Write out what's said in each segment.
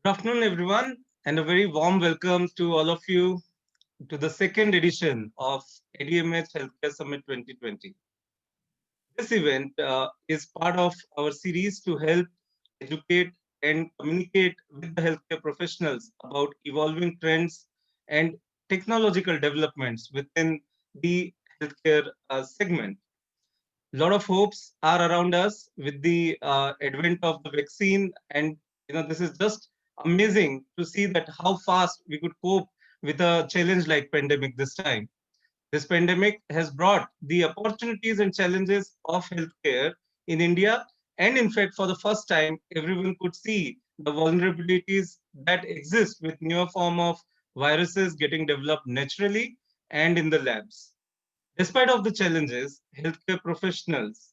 Good afternoon, everyone, and a very warm welcome to all of you to the second edition of ADMH Healthcare Summit 2020. This event is part of our series to help educate and communicate with the healthcare professionals about evolving trends and technological developments within the healthcare segment. A lot of hopes are around us with the advent of the vaccine, and this is just amazing to see that how fast we could cope with a challenge like pandemic this time. This pandemic has brought the opportunities and challenges of healthcare in India, and in fact, for the first time, everyone could see the vulnerabilities that exist with newer form of viruses getting developed naturally and in the labs. Despite of the challenges, healthcare professionals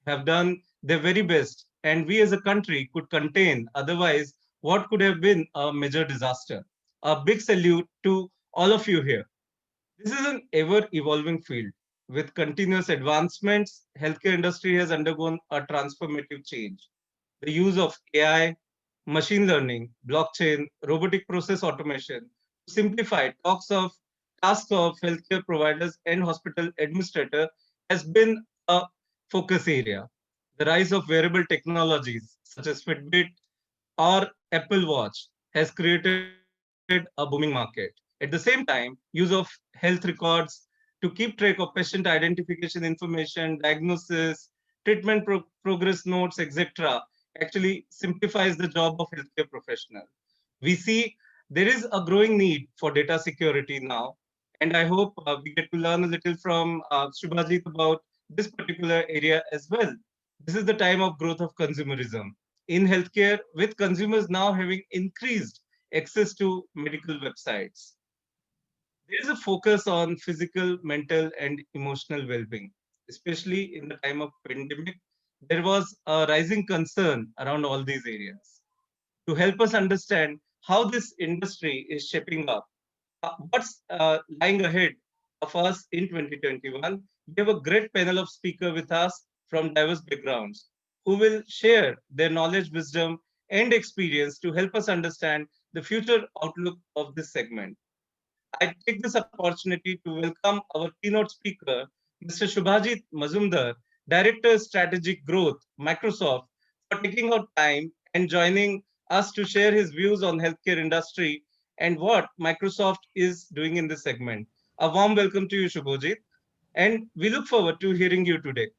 have done their very best, and we as a country could contain otherwise what could have been a major disaster. A big salute to all of you here. This is an ever evolving field. With continuous advancements, healthcare industry has undergone a transformative change. The use of AI, machine learning, blockchain, robotic process automation to simplify tasks of healthcare providers and hospital administrator has been a focus area. The rise of wearable technologies such as Fitbit or Apple Watch has created a booming market. At the same time, use of health records to keep track of patient identification information, diagnosis, progress notes, etc., actually simplifies the job of healthcare professional. We see there is a growing need for data security now, and I hope we get to learn a little from Shubhajit about this particular area as well. This is the time of growth of consumerism in healthcare, with consumers now having increased access to medical websites. There is a focus on physical, mental, and emotional well-being, especially in the time of pandemic. There was a rising concern around all these areas. To help us understand how this industry is shaping up, what's lying ahead of us in 2021, we have a great panel of speakers with us from diverse backgrounds who will share their knowledge, wisdom, and experience to help us understand the future outlook of this segment. I take this opportunity to welcome our keynote speaker, Mr. Shubhajit Mazumdar, Director Strategic Growth, Microsoft, for taking out time and joining us to share his views on healthcare industry and what Microsoft is doing in this segment. A warm welcome to you, Shubhajit, and we look forward to hearing you today.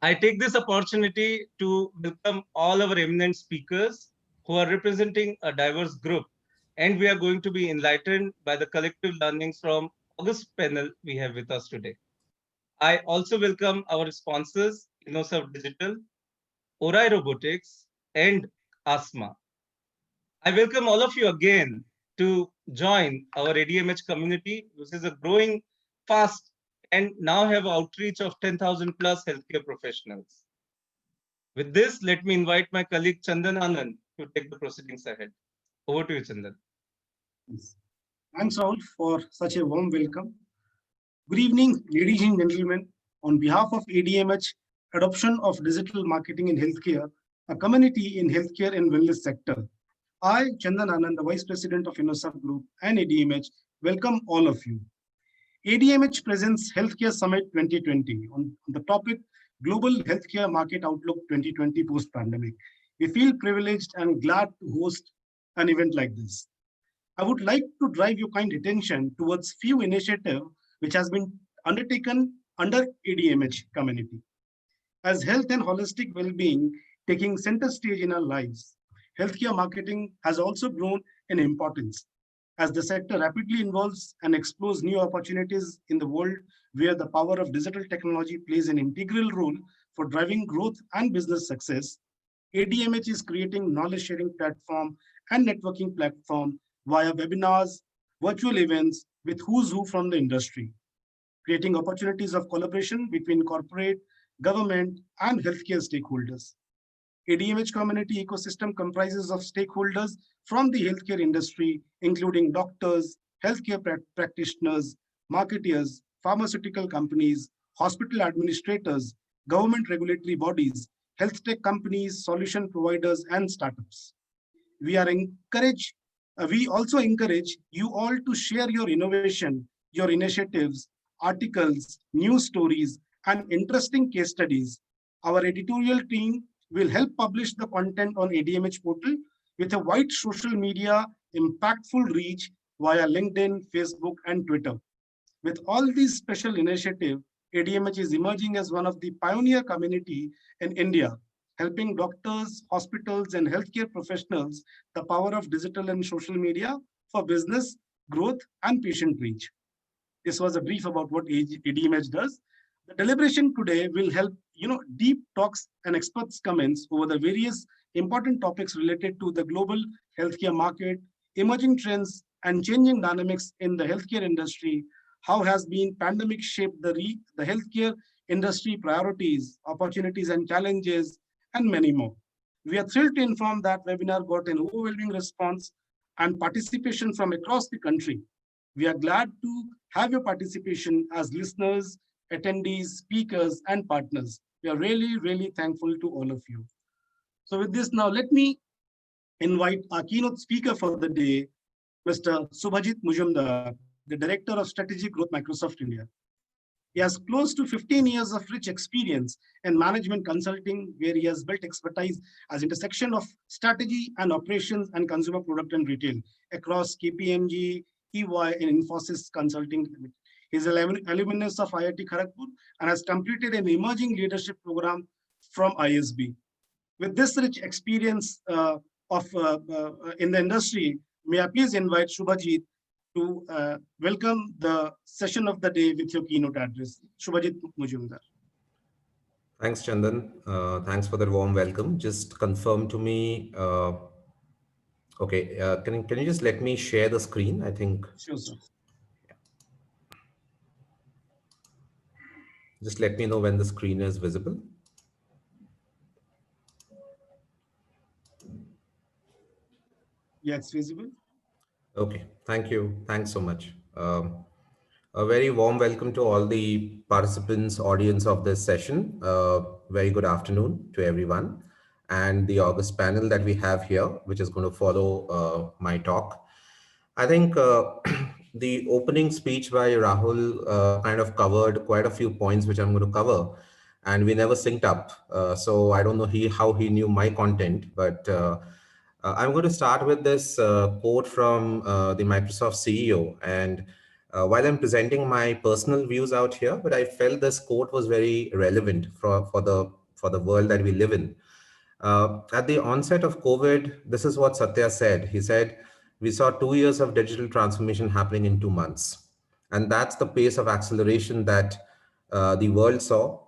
I take this opportunity to welcome all our eminent speakers who are representing a diverse group, and we are going to be enlightened by the collective learnings from August panel we have with us today. I also welcome our sponsors, InnoServe Digital, Orai Robotics, and ASMA. I welcome all of you again to join our ADMH community, which is a growing fast and now have outreach of 10,000 plus healthcare professionals. With this, let me invite my colleague Chandan Anand to take the proceedings ahead. Over to you, Chandan. Yes. Thanks, Raul, for such a warm welcome. Good evening, ladies and gentlemen. On behalf of ADMH, Adoption of Digital Marketing in Healthcare, a community in healthcare and wellness sector, I, Chandan Anand, the Vice President of InnoServe Group and ADMH, welcome all of you. ADMH presents Healthcare Summit 2020 on the topic Global Healthcare Market Outlook 2020 Post-Pandemic. We feel privileged and glad to host an event like this. I would like to drive your kind attention towards few initiatives which has been undertaken under ADMH community. As health and holistic well-being taking center stage in our lives, healthcare marketing has also grown in importance as the sector rapidly involves and explores new opportunities in the world where the power of digital technology plays an integral role for driving growth and business success. ADMH is creating knowledge sharing platform and networking platform via webinars, virtual events with who's who from the industry, creating opportunities of collaboration between corporate, government, and healthcare stakeholders. ADMH community ecosystem comprises of stakeholders from the healthcare industry, including doctors, healthcare practitioners, marketeers, pharmaceutical companies, hospital administrators, government regulatory bodies, health tech companies, solution providers, and startups. We are encourage. We also encourage you all to share your innovation, your initiatives, articles, news stories, and interesting case studies. Our editorial team will help publish the content on ADMH portal with a wide social media impactful reach via LinkedIn, Facebook, and Twitter. With all these special initiatives, ADMH is emerging as one of the pioneer community in India, helping doctors, hospitals, and healthcare professionals the power of digital and social media for business growth and patient reach. This was a brief about what ADMH does. The deliberation today will help, deep talks and experts comments over the various important topics related to the global healthcare market, emerging trends, and changing dynamics in the healthcare industry. How has been pandemic shaped the healthcare industry priorities, opportunities and challenges, and many more. We are thrilled to inform that webinar got an overwhelming response and participation from across the country. We are glad to have your participation as listeners, attendees, speakers, and partners. We are really, really thankful to all of you. So with this now, let me invite our keynote speaker for the day, Mr. Subhajit Mujumdar, the Director of Strategic Growth, Microsoft India. He has close to 15 years of rich experience in management consulting, where he has built expertise as intersection of strategy and operations and consumer product and retail across KPMG, EY, and Infosys Consulting. He is an alumnus of IIT Kharagpur and has completed an emerging leadership program from ISB. With this rich experience in the industry, may I please invite Subhajit to welcome the session of the day with your keynote address. Subhajit Mujumdar. Thanks, Chandan. Thanks for that warm welcome. Just confirm to me. Okay, can you just let me share the screen? I think. Sure, sir. Just let me know when the screen is visible. Yeah, it's visible. Okay, thank you. Thanks so much. A very warm welcome to all the participants, audience of this session. Very good afternoon to everyone and the August panel that we have here, which is going to follow my talk. I think the opening speech by Rahul kind of covered quite a few points, which I'm going to cover, and we never synced up. So I don't know how he knew my content, but I'm going to start with this quote from the Microsoft CEO. And while I'm presenting my personal views out here, but I felt this quote was very relevant for the world that we live in. At the onset of COVID, this is what Satya said. He said, we saw 2 years of digital transformation happening in 2 months. And that's the pace of acceleration that the world saw.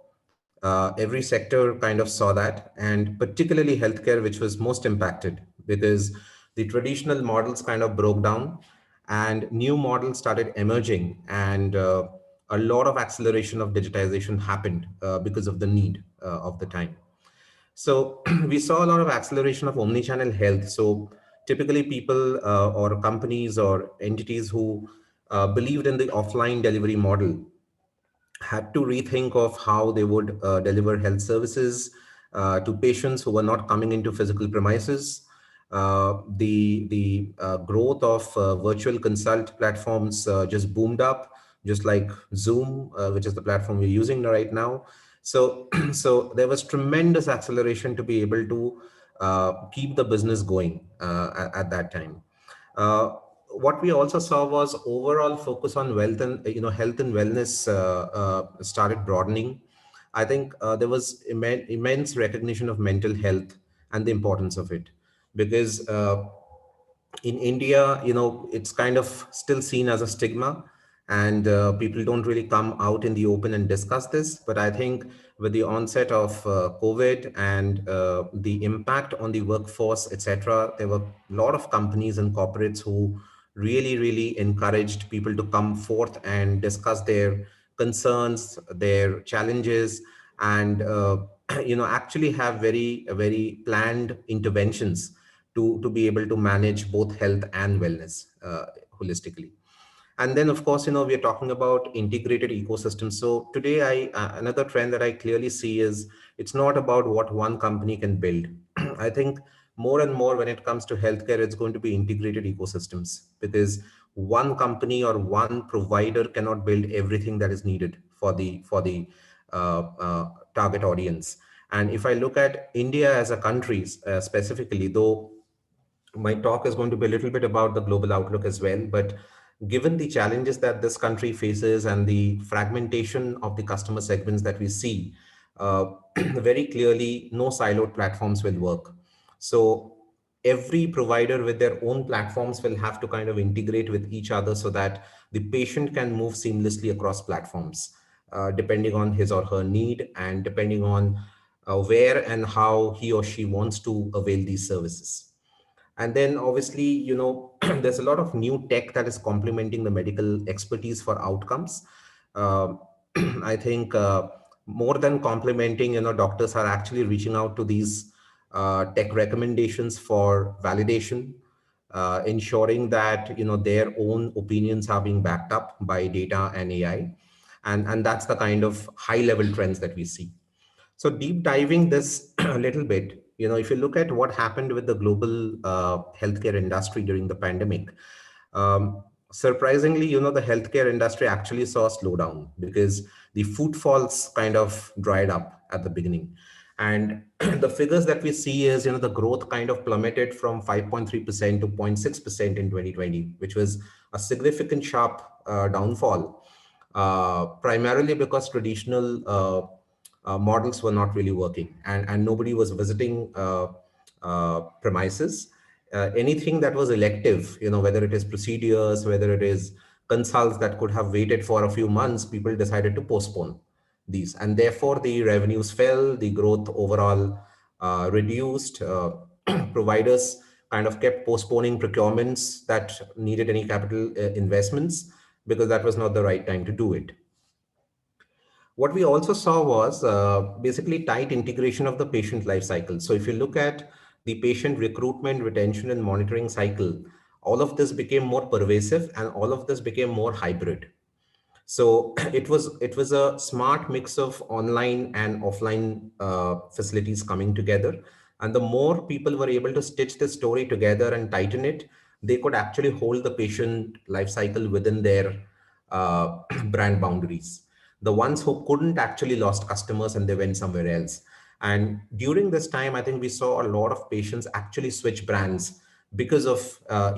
Every sector kind of saw that, and particularly healthcare, which was most impacted because the traditional models kind of broke down and new models started emerging, and a lot of acceleration of digitization happened because of the need of the time. So we saw a lot of acceleration of omnichannel health. So typically people or companies or entities who believed in the offline delivery model had to rethink of how they would deliver health services to patients who were not coming into physical premises. The growth of virtual consult platforms just boomed up, just like Zoom, which is the platform we're using right now. So, so there was tremendous acceleration to be able to keep the business going at that time. What we also saw was overall focus on wealth and health and wellness started broadening. I think there was immense recognition of mental health and the importance of it, because in India, it's kind of still seen as a stigma, and people don't really come out in the open and discuss this. But I think with the onset of COVID and the impact on the workforce, etc., there were a lot of companies and corporates who really encouraged people to come forth and discuss their concerns, their challenges, and actually have very planned interventions to be able to manage both health and wellness holistically. And then, of course, we are talking about integrated ecosystems. So today, another trend that I clearly see is it's not about what one company can build. I think more and more when it comes to healthcare, it's going to be integrated ecosystems, because one company or one provider cannot build everything that is needed for the target audience. And if I look at India as a country specifically, though my talk is going to be a little bit about the global outlook as well, but given the challenges that this country faces and the fragmentation of the customer segments that we see, very clearly no siloed platforms will work. So every provider with their own platforms will have to kind of integrate with each other so that the patient can move seamlessly across platforms, depending on his or her need and depending on where and how he or she wants to avail these services. And then obviously, there's a lot of new tech that is complementing the medical expertise for outcomes. Um, I think more than complementing, doctors are actually reaching out to these tech recommendations for validation, ensuring that, their own opinions are being backed up by data and AI. And that's the kind of high level trends that we see. So deep diving this a little bit, if you look at what happened with the global healthcare industry during the pandemic, surprisingly, the healthcare industry actually saw a slowdown because the footfalls kind of dried up at the beginning. And the figures that we see is, the growth kind of plummeted from 5.3% to 0.6% in 2020, which was a significant sharp downfall, primarily because traditional models were not really working, and nobody was visiting premises. Anything that was elective, whether it is procedures, whether it is consults that could have waited for a few months, people decided to postpone these. And therefore, the revenues fell, the growth overall reduced. Providers kind of kept postponing procurements that needed any capital investments because that was not the right time to do it. What we also saw was basically tight integration of the patient life cycle. So if you look at the patient recruitment, retention, and monitoring cycle, all of this became more pervasive and all of this became more hybrid. So it was a smart mix of online and offline facilities coming together. And the more people were able to stitch the story together and tighten it, they could actually hold the patient life cycle within their brand boundaries. The ones who couldn't actually lost customers and they went somewhere else. And during this time, I think we saw a lot of patients actually switch brands because of a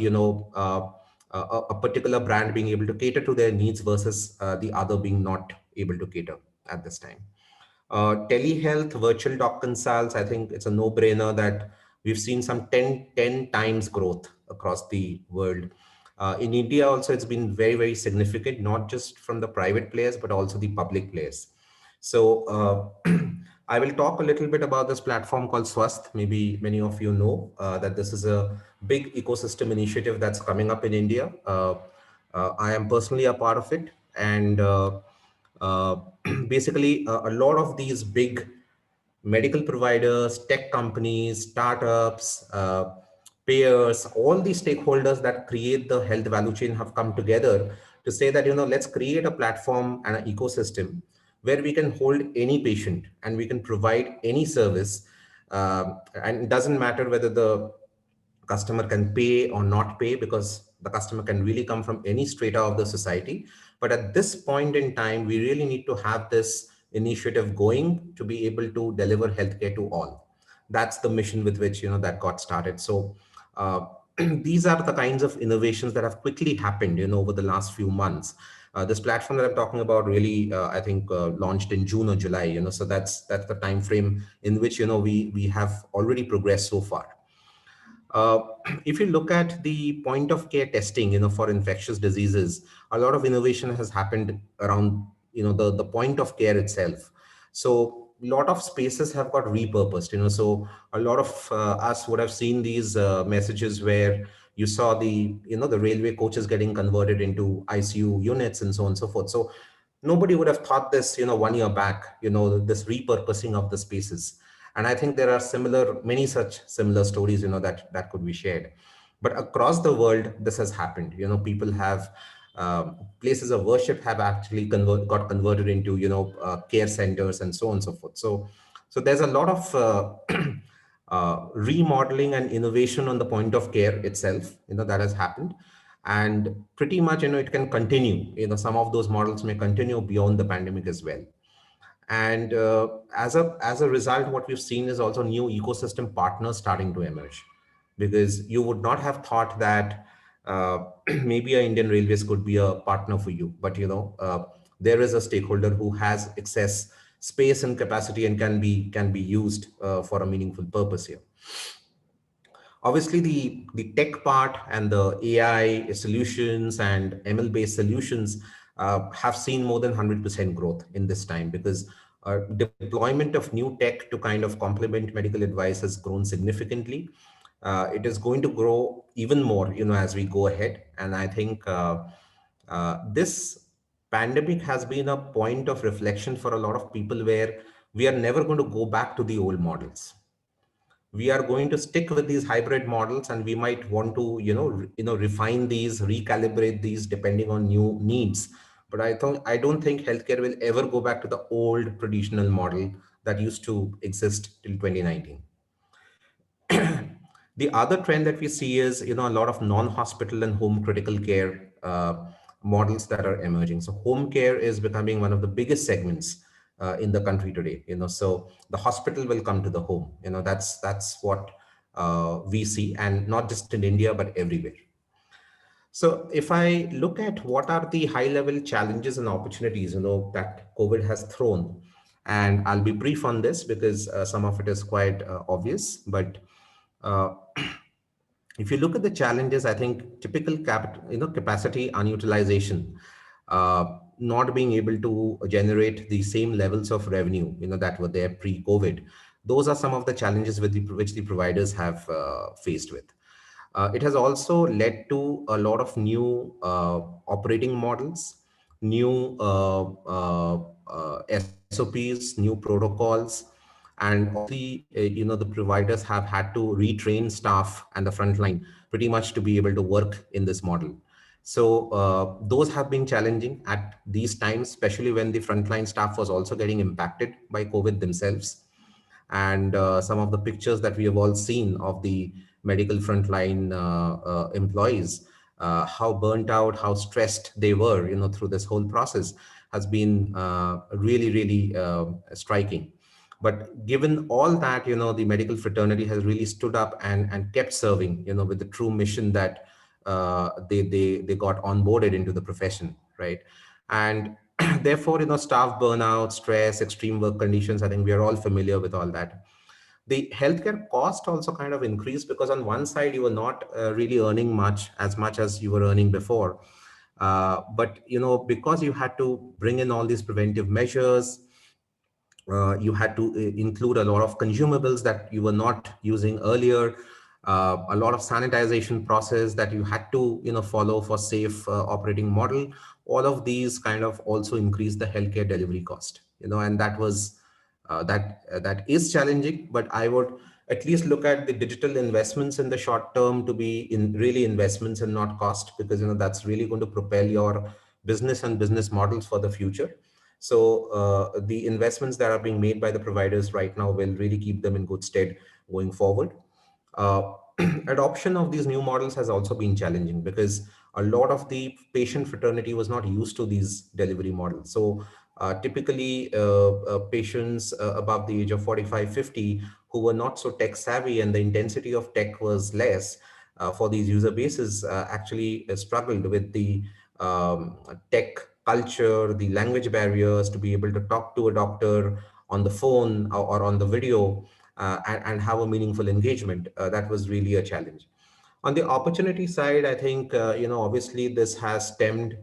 particular brand being able to cater to their needs versus the other being not able to cater at this time. Telehealth, virtual doc consults, I think it's a no-brainer that we've seen some 10 times growth across the world. In India also, it's been very, very significant, not just from the private players, but also the public players. So I will talk a little bit about this platform called Swasth. Maybe many of you know that this is a big ecosystem initiative that's coming up in India. I am personally a part of it. And uh, basically, a lot of these big medical providers, tech companies, startups, payers, all these stakeholders that create the health value chain have come together to say that, let's create a platform and an ecosystem where we can hold any patient and we can provide any service. And it doesn't matter whether the customer can pay or not pay, because the customer can really come from any strata of the society. But at this point in time, we really need to have this initiative going to be able to deliver healthcare to all. That's the mission with which that got started. So these are the kinds of innovations that have quickly happened over the last few months. This platform that I'm talking about really, I think, launched in June or July. So that's the time frame in which we have already progressed so far. Uh, if you look at the point of care testing, for infectious diseases, a lot of innovation has happened around, the point of care itself. So a lot of spaces have got repurposed, so a lot of us would have seen these messages where you saw the railway coaches getting converted into ICU units and so on and so forth. So nobody would have thought this, 1 year back, this repurposing of the spaces. And I think there are many such similar stories, that could be shared. But across the world, this has happened. People have places of worship have actually got converted into, care centers and so on and so forth. So there's a lot of remodeling and innovation on the point of care itself, that has happened. And pretty much, it can continue. Some of those models may continue beyond the pandemic as well. And as a result, what we've seen is also new ecosystem partners starting to emerge, because you would not have thought that maybe a Indian Railways could be a partner for you, but there is a stakeholder who has excess space and capacity and can be used for a meaningful purpose here. Obviously, the tech part and the AI solutions and ML based solutions have seen more than 100% growth in this time, because deployment of new tech to kind of complement medical advice has grown significantly. It is going to grow even more, as we go ahead. And I think this pandemic has been a point of reflection for a lot of people, where we are never going to go back to the old models. We are going to stick with these hybrid models, and we might want to refine these, recalibrate these depending on new needs. But I don't think healthcare will ever go back to the old traditional model that used to exist till 2019. The other trend that we see is a lot of non-hospital and home critical care models that are emerging. So home care is becoming one of the biggest segments in the country today. So the hospital will come to the home. That's what we see, and not just in India but everywhere. So if I look at what are the high level challenges and opportunities that COVID has thrown, and I'll be brief on this because some of it is quite obvious, but uh, if you look at the challenges, I think typical capacity unutilization, not being able to generate the same levels of revenue, that were there pre-COVID. Those are some of the challenges which the providers have faced with. It has also led to a lot of new operating models, new SOPs, new protocols, and obviously, the providers have had to retrain staff and the frontline pretty much to be able to work in this model. So those have been challenging at these times, especially when the frontline staff was also getting impacted by COVID themselves. And some of the pictures that we have all seen of the medical frontline employees, how burnt out, how stressed they were, through this whole process, has been really, really striking. But given all that, the medical fraternity has really stood up and kept serving, with the true mission that they got onboarded into the profession, right? And therefore, staff burnout, stress, extreme work conditions, I think we are all familiar with all that. The healthcare cost also kind of increased, because on one side, you were not really earning as much as you were earning before. But, because you had to bring in all these preventive measures, you had to include a lot of consumables that you were not using earlier, a lot of sanitization process that you had to follow for safe operating model. All of these kind of also increase the healthcare delivery cost, and that is challenging. But I would at least look at the digital investments in the short term to be in really investments and not cost, because that's really going to propel your business and business models for the future. So the investments that are being made by the providers right now will really keep them in good stead going forward. Uh, Adoption of these new models has also been challenging, because a lot of the patient fraternity was not used to these delivery models. So typically patients above the age of 45, 50 who were not so tech savvy, and the intensity of tech was less for these user bases, actually struggled with the tech culture, the language barriers to be able to talk to a doctor on the phone or on the video, and have a meaningful engagement. That was really a challenge. On the opportunity side, I think, obviously this has stemmed,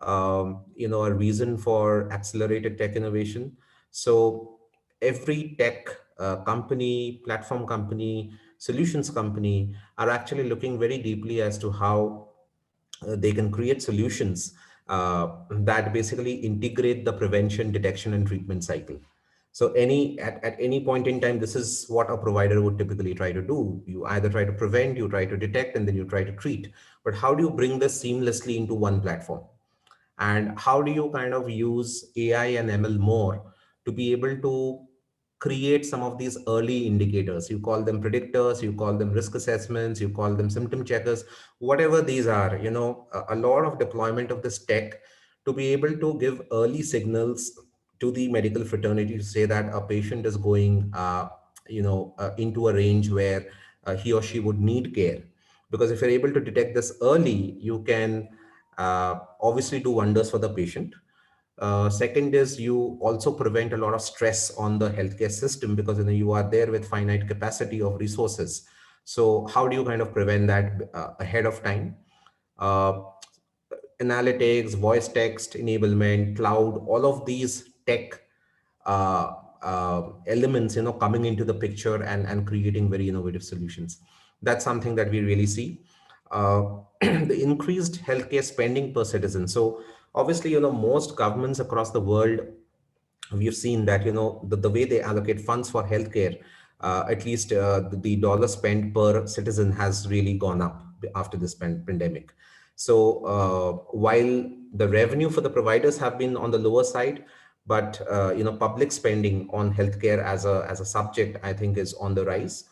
a reason for accelerated tech innovation. So every tech company, platform company, solutions company are actually looking very deeply as to how they can create solutions that basically integrate the prevention, detection, and treatment cycle. So at any point in time, this is what a provider would typically try to do. You either try to prevent, you try to detect, and then you try to treat. But how do you bring this seamlessly into one platform? And how do you kind of use AI and ML more to be able to create some of these early indicators. You call them predictors, you call them risk assessments, you call them symptom checkers, whatever these are, a lot of deployment of this tech to be able to give early signals to the medical fraternity to say that a patient is going, into a range where he or she would need care. Because if you're able to detect this early, you can obviously do wonders for the patient. Second is you also prevent a lot of stress on the healthcare system because you are there with finite capacity of resources. So how do you kind of prevent that ahead of time? Uh, Analytics, voice text enablement, cloud, all of these tech elements, coming into the picture and creating very innovative solutions. That's something that we really see. The increased healthcare spending per citizen. So obviously, most governments across the world, we've seen that the way they allocate funds for healthcare, at least the dollar spent per citizen has really gone up after this pandemic. So while the revenue for the providers have been on the lower side, but public spending on healthcare as a subject, I think, is on the rise,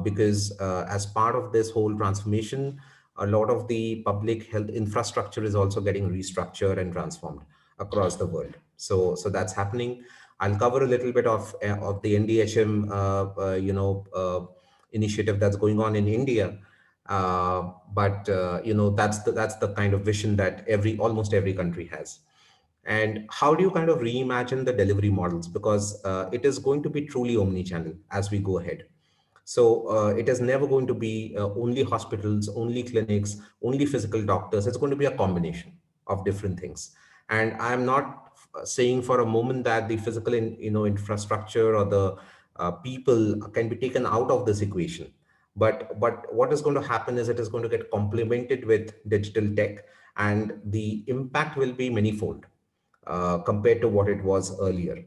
because as part of this whole transformation, a lot of the public health infrastructure is also getting restructured and transformed across the world. So that's happening. I'll cover a little bit of the NDHM initiative that's going on in India. But that's the kind of vision that almost every country has. And how do you kind of reimagine the delivery models? Because it is going to be truly omni-channel as we go ahead. So it is never going to be only hospitals, only clinics, only physical doctors. It's going to be a combination of different things. And I'm not saying for a moment that the physical infrastructure or the people can be taken out of this equation. But what is going to happen is it is going to get complemented with digital tech, and the impact will be manifold compared to what it was earlier.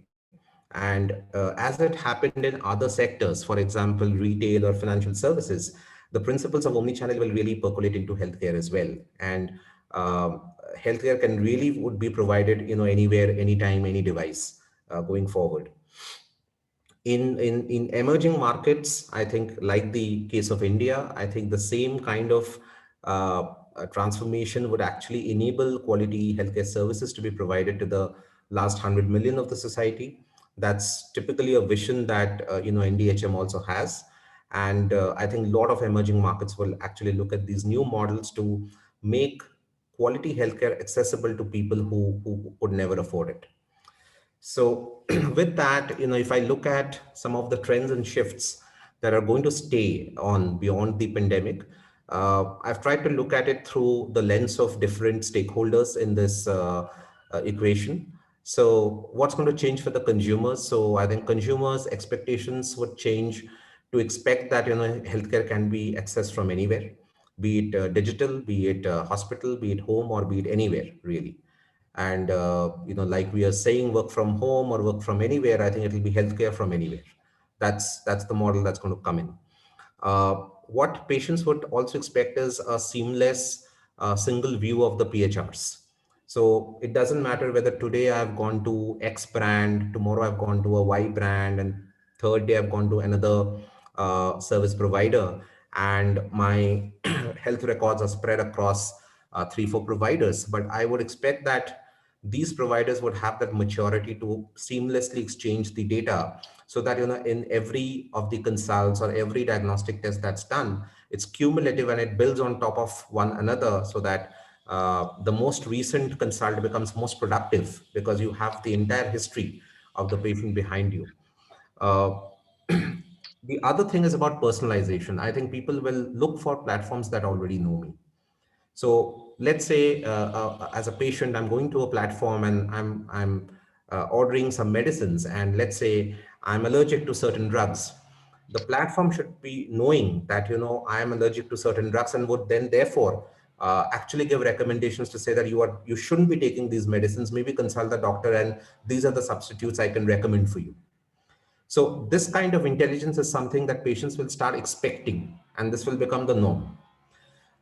And as it happened in other sectors, for example, retail or financial services, the principles of omnichannel will really percolate into healthcare as well. And healthcare can really would be provided, anywhere, anytime, any device going forward. In emerging markets, I think, like the case of India, I think the same kind of transformation would actually enable quality healthcare services to be provided to the last 100 million of the society. That's typically a vision that NDHM also has. And I think a lot of emerging markets will actually look at these new models to make quality healthcare accessible to people who could never afford it. So with that, if I look at some of the trends and shifts that are going to stay on beyond the pandemic, I've tried to look at it through the lens of different stakeholders in this equation. So what's going to change for the consumers? So I think consumers' expectations would change to expect that healthcare can be accessed from anywhere, be it digital, be it hospital, be it home, or be it anywhere really. And like we are saying, work from home or work from anywhere, I think it will be healthcare from anywhere. That's the model that's going to come in. What patients would also expect is a seamless single view of the PHRs. So it doesn't matter whether today I've gone to X brand, tomorrow I've gone to a Y brand, and third day I've gone to another service provider, and my health records are spread across 3-4 providers. But I would expect that these providers would have that maturity to seamlessly exchange the data, so that in every of the consults or every diagnostic test that's done, it's cumulative and it builds on top of one another, so that the most recent consult becomes most productive because you have the entire history of the patient behind you. Uh, the other thing is about personalization. I think people will look for platforms that already know me. So let's say as a patient, I'm going to a platform and I'm ordering some medicines, and let's say I'm allergic to certain drugs. The platform should be knowing that I am allergic to certain drugs, and would then therefore actually give recommendations to say that you shouldn't be taking these medicines. Maybe consult the doctor, and these are the substitutes I can recommend for you. So this kind of intelligence is something that patients will start expecting, and this will become the norm.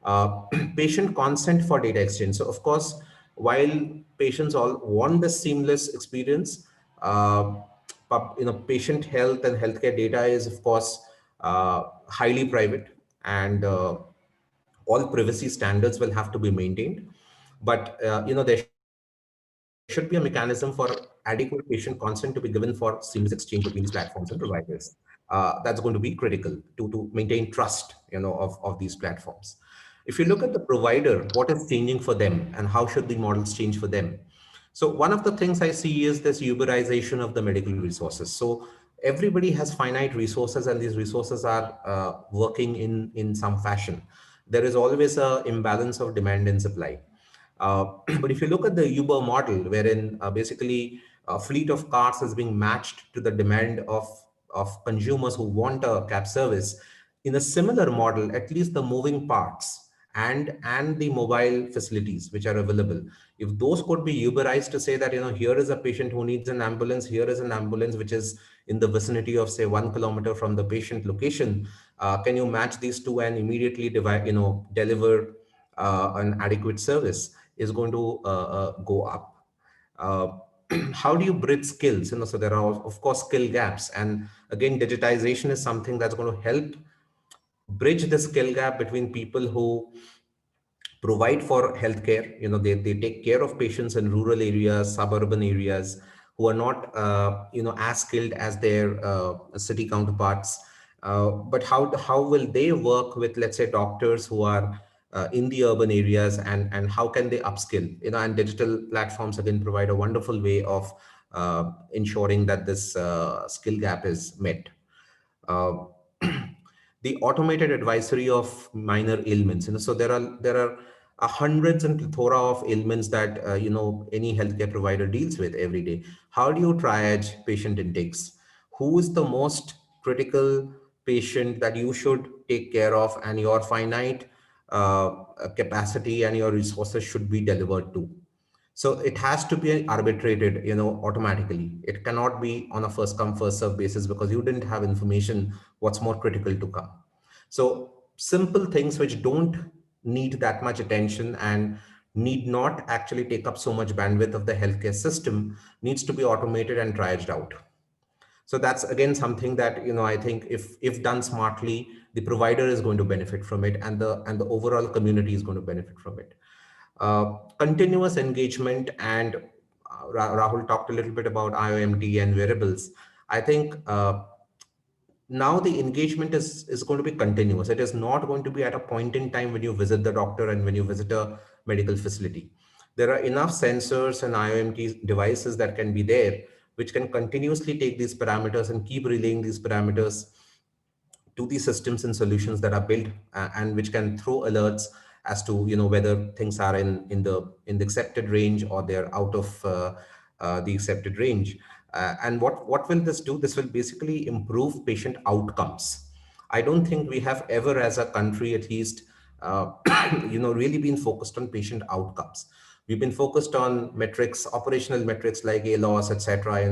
uh, Patient consent for data exchange. So of course, while patients all want this seamless experience, uh, patient health and healthcare data is, of course, highly private, and all privacy standards will have to be maintained. But there should be a mechanism for adequate patient consent to be given for seamless exchange between these platforms and providers. That's going to be critical to maintain trust, of these platforms. If you look at the provider, what is changing for them and how should the models change for them? So one of the things I see is this Uberization of the medical resources. So everybody has finite resources, and these resources are working in some fashion. There is always a imbalance of demand and supply. Uh, but if you look at the Uber model, wherein basically a fleet of cars is being matched to the demand of consumers who want a cab service, in a similar model, at least the moving parts and the mobile facilities which are available, if those could be Uberized to say that, here is a patient who needs an ambulance, here is an ambulance which is in the vicinity of, say, 1 kilometer from the patient location, can you match these two and immediately deliver an adequate service, is going to go up. Uh, how do you bridge skills? So there are, of course, skill gaps. And again, digitization is something that's going to help bridge the skill gap between people who provide for healthcare. They take care of patients in rural areas, suburban areas, who are not, as skilled as their city counterparts. But how will they work with, let's say, doctors who are in the urban areas, and how can they upskill? And digital platforms again provide a wonderful way of ensuring that this skill gap is met. Uh, the automated advisory of minor ailments. So there are hundreds and plethora of ailments that any healthcare provider deals with every day. How do you triage patient intakes? Who is the most critical patient that you should take care of, and your finite capacity and your resources should be delivered to? So it has to be arbitrated, automatically. It cannot be on a first come, first serve basis, because you didn't have information what's more critical to come. So simple things which don't need that much attention and need not actually take up so much bandwidth of the healthcare system needs to be automated and triaged out. So that's again something that, I think if done smartly, the provider is going to benefit from it, and the overall community is going to benefit from it. Continuous engagement, and Rahul talked a little bit about IOMT and wearables. I think now the engagement is going to be continuous. It is not going to be at a point in time when you visit the doctor and when you visit a medical facility. There are enough sensors and IOMT devices that can be there, which can continuously take these parameters and keep relaying these parameters to the systems and solutions that are built, and which can throw alerts as to whether things are in the accepted range, or they're out of the accepted range. And what will this do? This will basically improve patient outcomes. I don't think we have ever, as a country at least, really been focused on patient outcomes. We've been focused on metrics, operational metrics like ALOS, etc.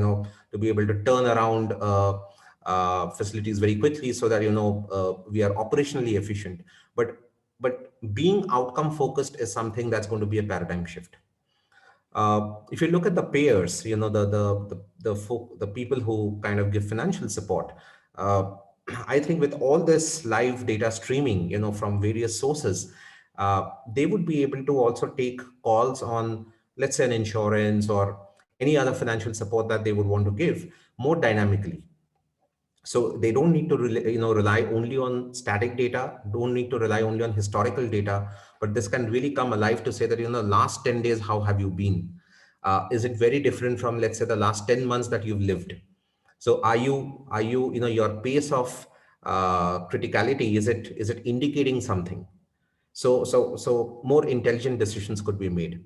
To be able to turn around facilities very quickly, so that we are operationally efficient. But being outcome focused is something that's going to be a paradigm shift. If you look at the payers, the people who kind of give financial support, uh, I think with all this live data streaming, from various sources, they would be able to also take calls on, let's say, an insurance or any other financial support that they would want to give more dynamically. So they don't need to rely only on static data, don't need to rely only on historical data, but this can really come alive to say that, last 10 days, how have you been? Is it very different from, let's say, the last 10 months that you've lived? So are you your pace of criticality, is it indicating something? So more intelligent decisions could be made.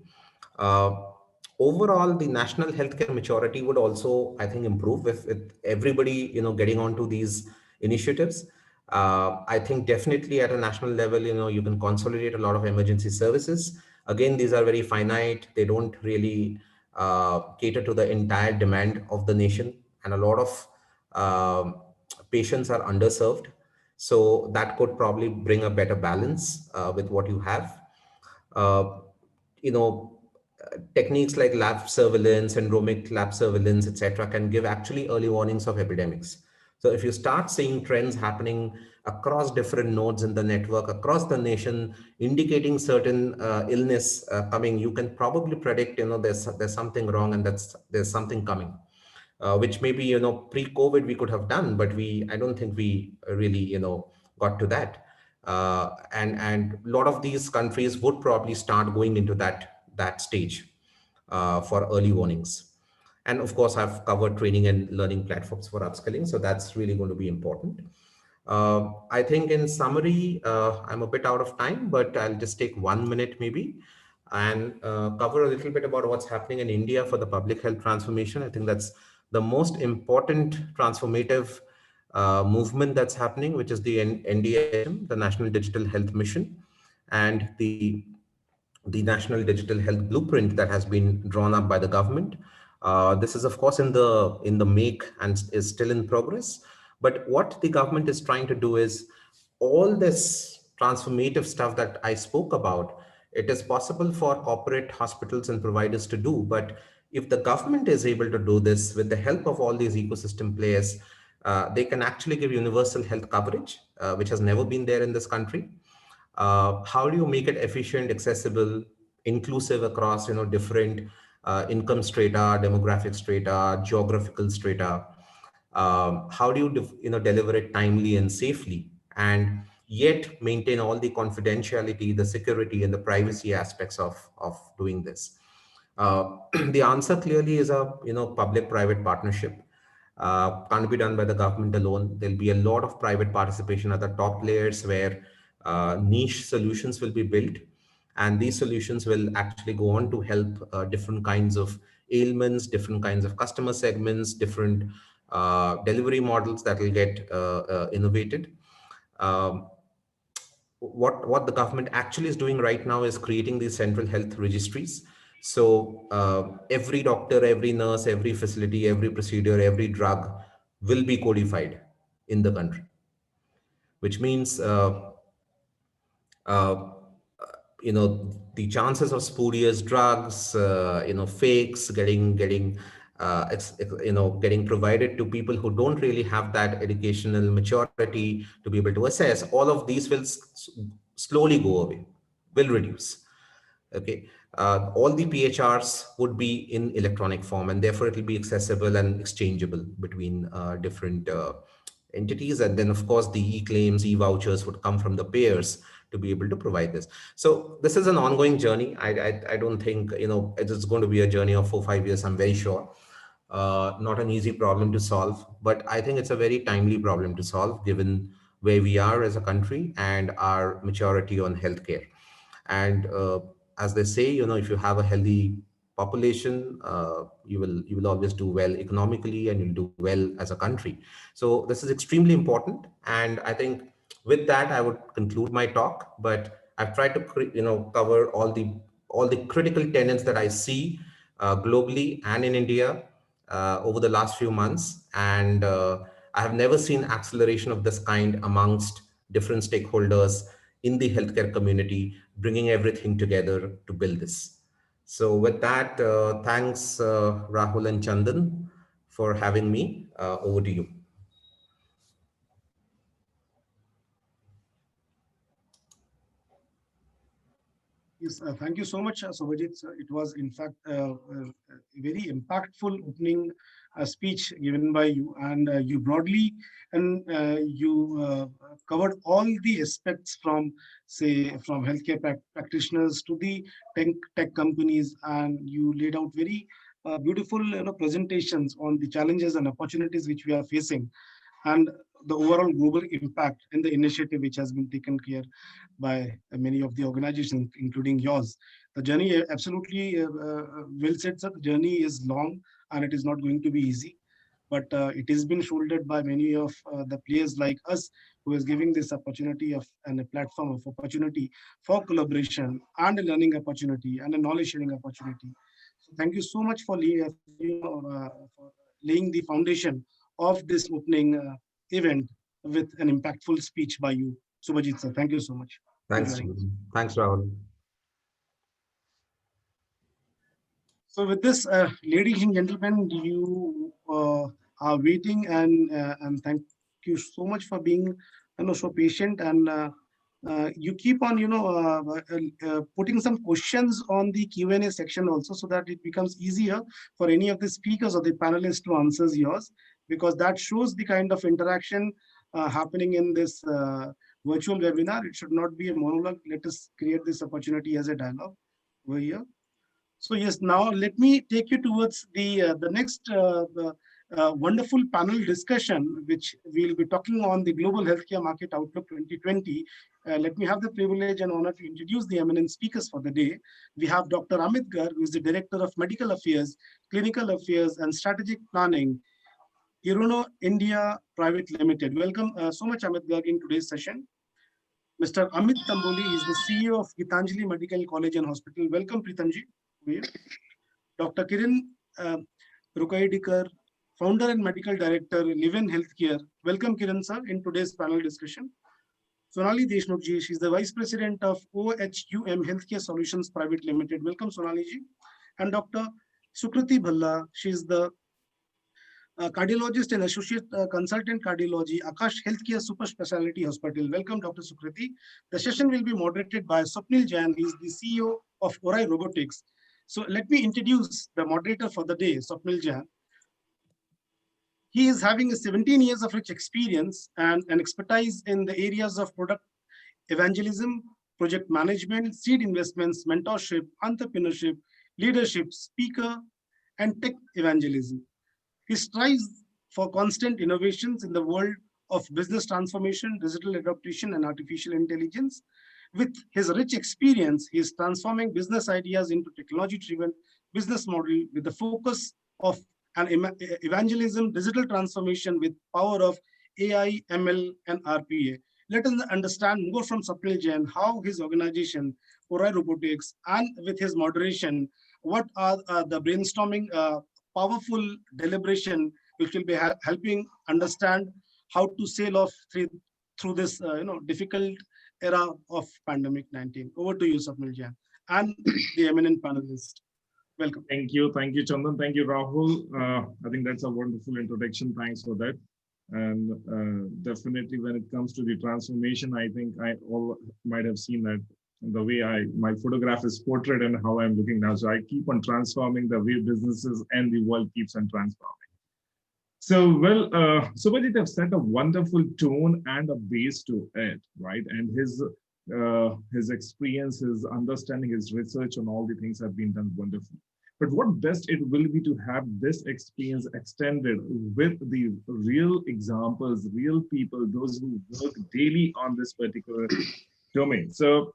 Uh, Overall, the national healthcare maturity would also, I think, improve with everybody, getting onto these initiatives. I think definitely at a national level, you can consolidate a lot of emergency services. Again, these are very finite. They don't really cater to the entire demand of the nation, and a lot of patients are underserved. So that could probably bring a better balance with what you have. Uh, you know, techniques like lab surveillance, syndromic lab surveillance, etc., can give actually early warnings of epidemics. So if you start seeing trends happening across different nodes in the network, across the nation, indicating certain illness coming, you can probably predict, there's something wrong and there's something coming, which maybe, pre-COVID we could have done, but I don't think we really, got to that. And a lot of these countries would probably start going into that stage for early warnings. And of course, I've covered training and learning platforms for upskilling, so that's really going to be important. I think in summary, I'm a bit out of time, but I'll just take 1 minute maybe and cover a little bit about what's happening in India for the public health transformation. I think that's the most important transformative movement that's happening, which is the NDHM, the National Digital Health Mission, and the National Digital Health Blueprint that has been drawn up by the government. This is, of course, in the make and is still in progress. But what the government is trying to do is all this transformative stuff that I spoke about, it is possible for corporate hospitals and providers to do. But if the government is able to do this with the help of all these ecosystem players, they can actually give universal health coverage, which has never been there in this country. How do you make it efficient, accessible, inclusive across different income strata, demographic strata, geographical strata? How do you deliver it timely and safely, and yet maintain all the confidentiality, the security, and the privacy aspects of doing this? The answer clearly is a public-private partnership. Can't be done by the government alone. There'll be a lot of private participation at the top layers where niche solutions will be built, and these solutions will actually go on to help different kinds of ailments, different kinds of customer segments, different delivery models that will get innovated. Um, what the government actually is doing right now is creating these central health registries. So every doctor, every nurse, every facility, every procedure, every drug will be codified in the country, which means uh, the chances of spurious drugs, fakes getting provided to people who don't really have that educational maturity to be able to assess, all of these will slowly go away, will reduce. Okay. All the PHRs would be in electronic form, and therefore it will be accessible and exchangeable between different entities. And then, of course, the e-claims, e-vouchers would come from the payers to be able to provide this. So this is an ongoing journey. I don't think, it is going to be a journey of 4-5 years, I'm very sure. Not an easy problem to solve, but I think it's a very timely problem to solve given where we are as a country and our maturity on healthcare. And as they say, if you have a healthy population, you will always do well economically, and you'll do well as a country. So this is extremely important. And I think with that, I would conclude my talk. But I've tried to cover all the critical tenets that I see globally and in India over the last few months. And I have never seen acceleration of this kind amongst different stakeholders in the healthcare community, bringing everything together to build this. So with that, thanks Rahul and Chandan for having me. Over to you. Yes, thank you so much, Subhajit. It was, in fact, a very impactful opening speech given by you, and you broadly and you covered all the aspects from, say, from healthcare practitioners to the tech companies, and you laid out very beautiful, presentations on the challenges and opportunities which we are facing, and the overall global impact and the initiative which has been taken care by many of the organizations, including yours. The journey, absolutely well said, sir. The journey is long and it is not going to be easy, but it has been shouldered by many of the players like us, who is giving this opportunity of and a platform of opportunity for collaboration and a learning opportunity and a knowledge sharing opportunity. So thank you so much for, for laying the foundation of this opening event with an impactful speech by you, Subhajit sir. Thank you so much for Thanks. joining us. Thanks, Rahul. So with this, ladies and gentlemen, you are waiting, and thank you so much for being so patient, and you keep on putting some questions on the Q&A section also, so that it becomes easier for any of the speakers or the panelists to answer yours, because that shows the kind of interaction happening in this virtual webinar. It should not be a monologue. Let us create this opportunity as a dialogue over here. So yes, now let me take you towards the next wonderful panel discussion, which we'll be talking on the Global Healthcare Market Outlook 2020. Let me have the privilege and honor to introduce the eminent speakers for the day. We have Dr. Amit Garg, who is the Director of Medical Affairs, Clinical Affairs and Strategic Planning, Iruno India Private Limited. Welcome so much, Amit Garg, in today's session. Mr. Amit Tamboli is the CEO of Gitanjali Medical College and Hospital. Welcome, Pritamji. Dr. Kiran Rukaidikar, Founder and Medical Director, Livin Healthcare. Welcome, Kiran sir, in today's panel discussion. Sonali Deshnukji, she's the Vice President of OHUM Healthcare Solutions Private Limited. Welcome, Sonali ji. And Dr. Sukriti Bhalla, she's the cardiologist and associate consultant cardiology, Akash Healthcare Super Speciality Hospital. Welcome, Dr. Sukriti. The session will be moderated by Swapnil Jain. He's the CEO of Orai Robotics. So let me introduce the moderator for the day, Swapnil Jain. He is having 17 years of rich experience and an expertise in the areas of product evangelism, project management, seed investments, mentorship, entrepreneurship, leadership, speaker, and tech evangelism. He strives for constant innovations in the world of business transformation, digital adaptation, and artificial intelligence. With his rich experience, he is transforming business ideas into technology-driven business model with the focus of an evangelism, digital transformation with power of AI, ML, and RPA. Let us understand more from Swapnil Jain how his organization, Orai Robotics, and with his moderation, what are the brainstorming powerful deliberation which will be helping understand how to sail off through this difficult era of pandemic 19. Over to you, Swapnil Jain, and the eminent panelists. Welcome. Thank you, Chandan. Thank you, Rahul. I think that's a wonderful introduction. Thanks for that. And definitely, when it comes to the transformation, I think I all might have seen that the way my photograph is portrayed and how I'm looking now. So I keep on transforming the way businesses and the world keeps on transforming. So, well, Subhajit have set a wonderful tone and a base to it, right? And his experience, his understanding, his research on all the things have been done wonderfully. But what best it will be to have this experience extended with the real examples, real people, those who work daily on this particular domain. So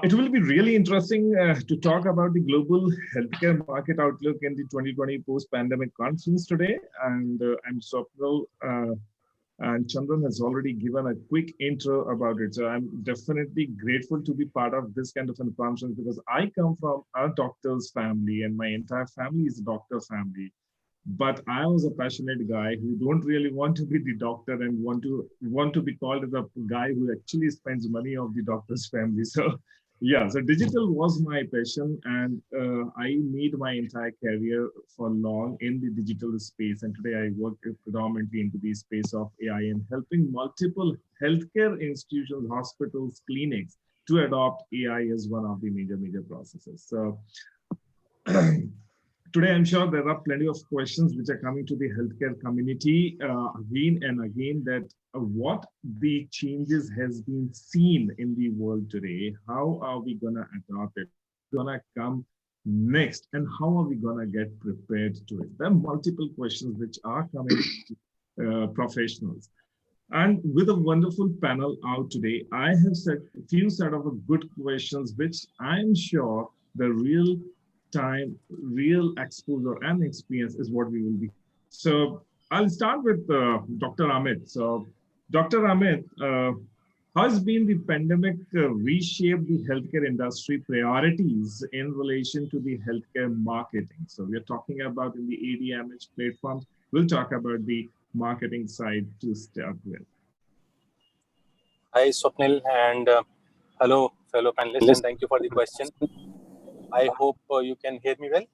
it will be really interesting to talk about the global healthcare market outlook in the 2020 post-pandemic conference today. And I'm Swapnil, and Chandan has already given a quick intro about it. So I'm definitely grateful to be part of this kind of a conference because I come from a doctor's family and my entire family is a doctor family. But I was a passionate guy who don't really want to be the doctor and want to be called as a guy who actually spends money of the doctor's family. So yeah, so digital was my passion, and I made my entire career for long in the digital space. And today I work predominantly into the space of AI and helping multiple healthcare institutions, hospitals, clinics to adopt AI as one of the major processes. So today, I'm sure there are plenty of questions which are coming to the healthcare community again and again, that what the changes has been seen in the world today, how are we going to adopt it, going to come next, and how are we going to get prepared to it? There are multiple questions which are coming to professionals. And with a wonderful panel out today, I have set a few set of good questions, which I'm sure the real exposure and experience is what we will be. So I'll start with Dr. Amit. So Dr. Amit, how has been the pandemic reshaped the healthcare industry priorities in relation to the healthcare marketing? So we're talking about in the ADMH platforms. We'll talk about the marketing side to start with. Hi, Swapnil, and hello, fellow panelists, and thank you for the question. I hope you can hear me well.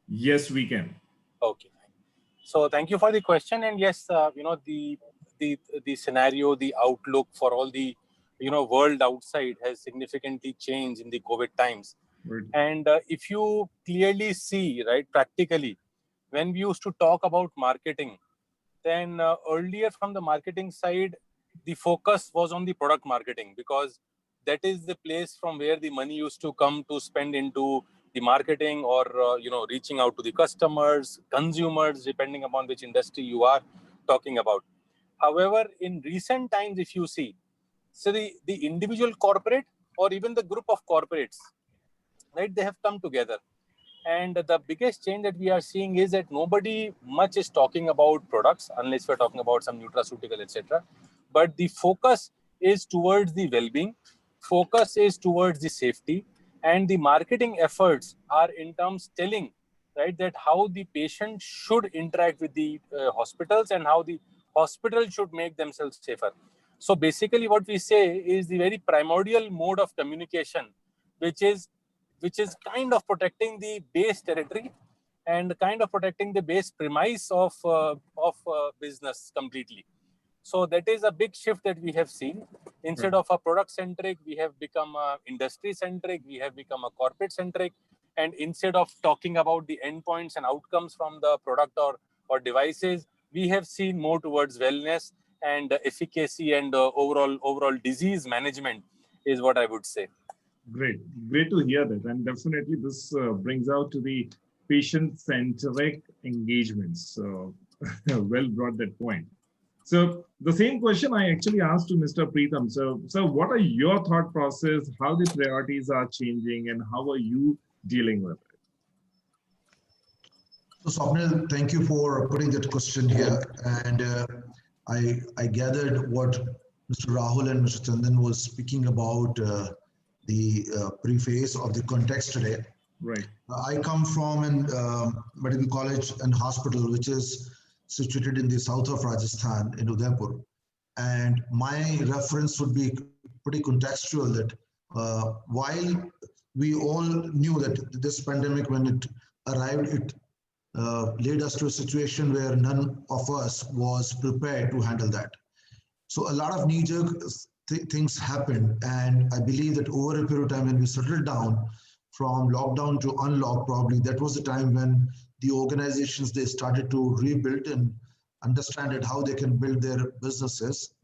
Yes, we can. Okay. So thank you for the question. And yes, the scenario, the outlook for all the world outside has significantly changed in the COVID times. Right. And if you clearly see, right, practically, when we used to talk about marketing, then earlier from the marketing side, the focus was on the product marketing, because that is the place from where the money used to come to spend into the marketing, or reaching out to the customers, consumers, depending upon which industry you are talking about. However, in recent times, if you see, so the individual corporate or even the group of corporates, right, they have come together. And the biggest change that we are seeing is that nobody much is talking about products, unless we're talking about some nutraceutical, etc. But the focus is towards the well-being, focus is towards the safety, and the marketing efforts are in terms telling, right, that how the patient should interact with the hospitals and how the hospital should make themselves safer. So basically what we say is the very primordial mode of communication, which is kind of protecting the base territory and kind of protecting the base premise of business completely. So that is a big shift that we have seen. Instead of a product centric, we have become a industry centric, we have become a corporate centric. And instead of talking about the endpoints and outcomes from the product or devices, we have seen more towards wellness and efficacy and overall disease management is what I would say. Great to hear that. And definitely this brings out to the patient-centric engagements. So well brought that point. So the same question I actually asked to Mr. Preetham. So what are your thought process, how the priorities are changing, and how are you dealing with it? So Swapnil, thank you for putting that question here. And I gathered what Mr. Rahul and Mr. Chandan was speaking about the preface of the context today. Right. I come from a medical college and hospital, which is situated in the south of Rajasthan in Udaipur. And my reference would be pretty contextual that while we all knew that this pandemic, when it arrived, it led us to a situation where none of us was prepared to handle that. So a lot of knee-jerk things happened, and I believe that over a period of time when we settled down from lockdown to unlock, probably that was the time when the organizations, they started to rebuild and understand how they can build their businesses.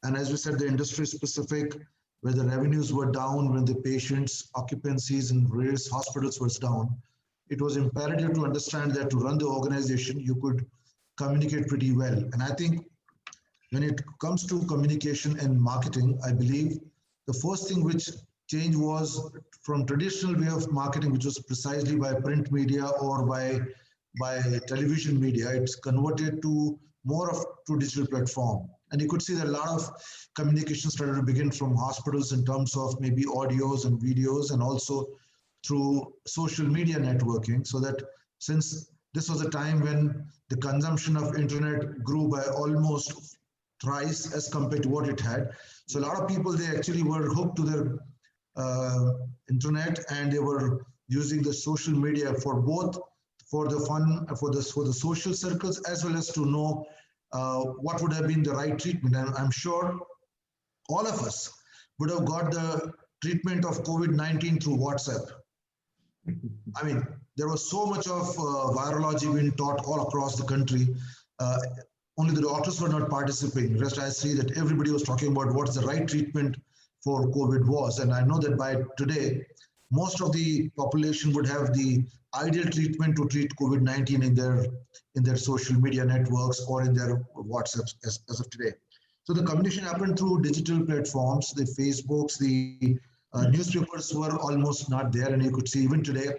And as we said, the industry specific, where the revenues were down, when the patients' occupancies in various hospitals was down, it was imperative to understand that to run the organization, you could communicate pretty well. And I think when it comes to communication and marketing, I believe the first thing which changed was from traditional way of marketing, which was precisely by print media or by television media, it's converted to more of to digital platform. And you could see that a lot of communication started to begin from hospitals in terms of maybe audios and videos, and also through social media networking. So that since this was a time when the consumption of internet grew by almost thrice as compared to what it had. So a lot of people, they actually were hooked to their internet, and they were using the social media for both for the fun, for the social circles, as well as to know what would have been the right treatment. And I'm sure all of us would have got the treatment of COVID-19 through WhatsApp. I mean, there was so much of virology being taught all across the country. Only the doctors were not participating. Rest, I see that everybody was talking about what's the right treatment for COVID was. And I know that by today, most of the population would have the ideal treatment to treat COVID-19 in their social media networks or in their WhatsApps as of today. So the communication happened through digital platforms, the Facebooks, the newspapers were almost not there. And you could see even today,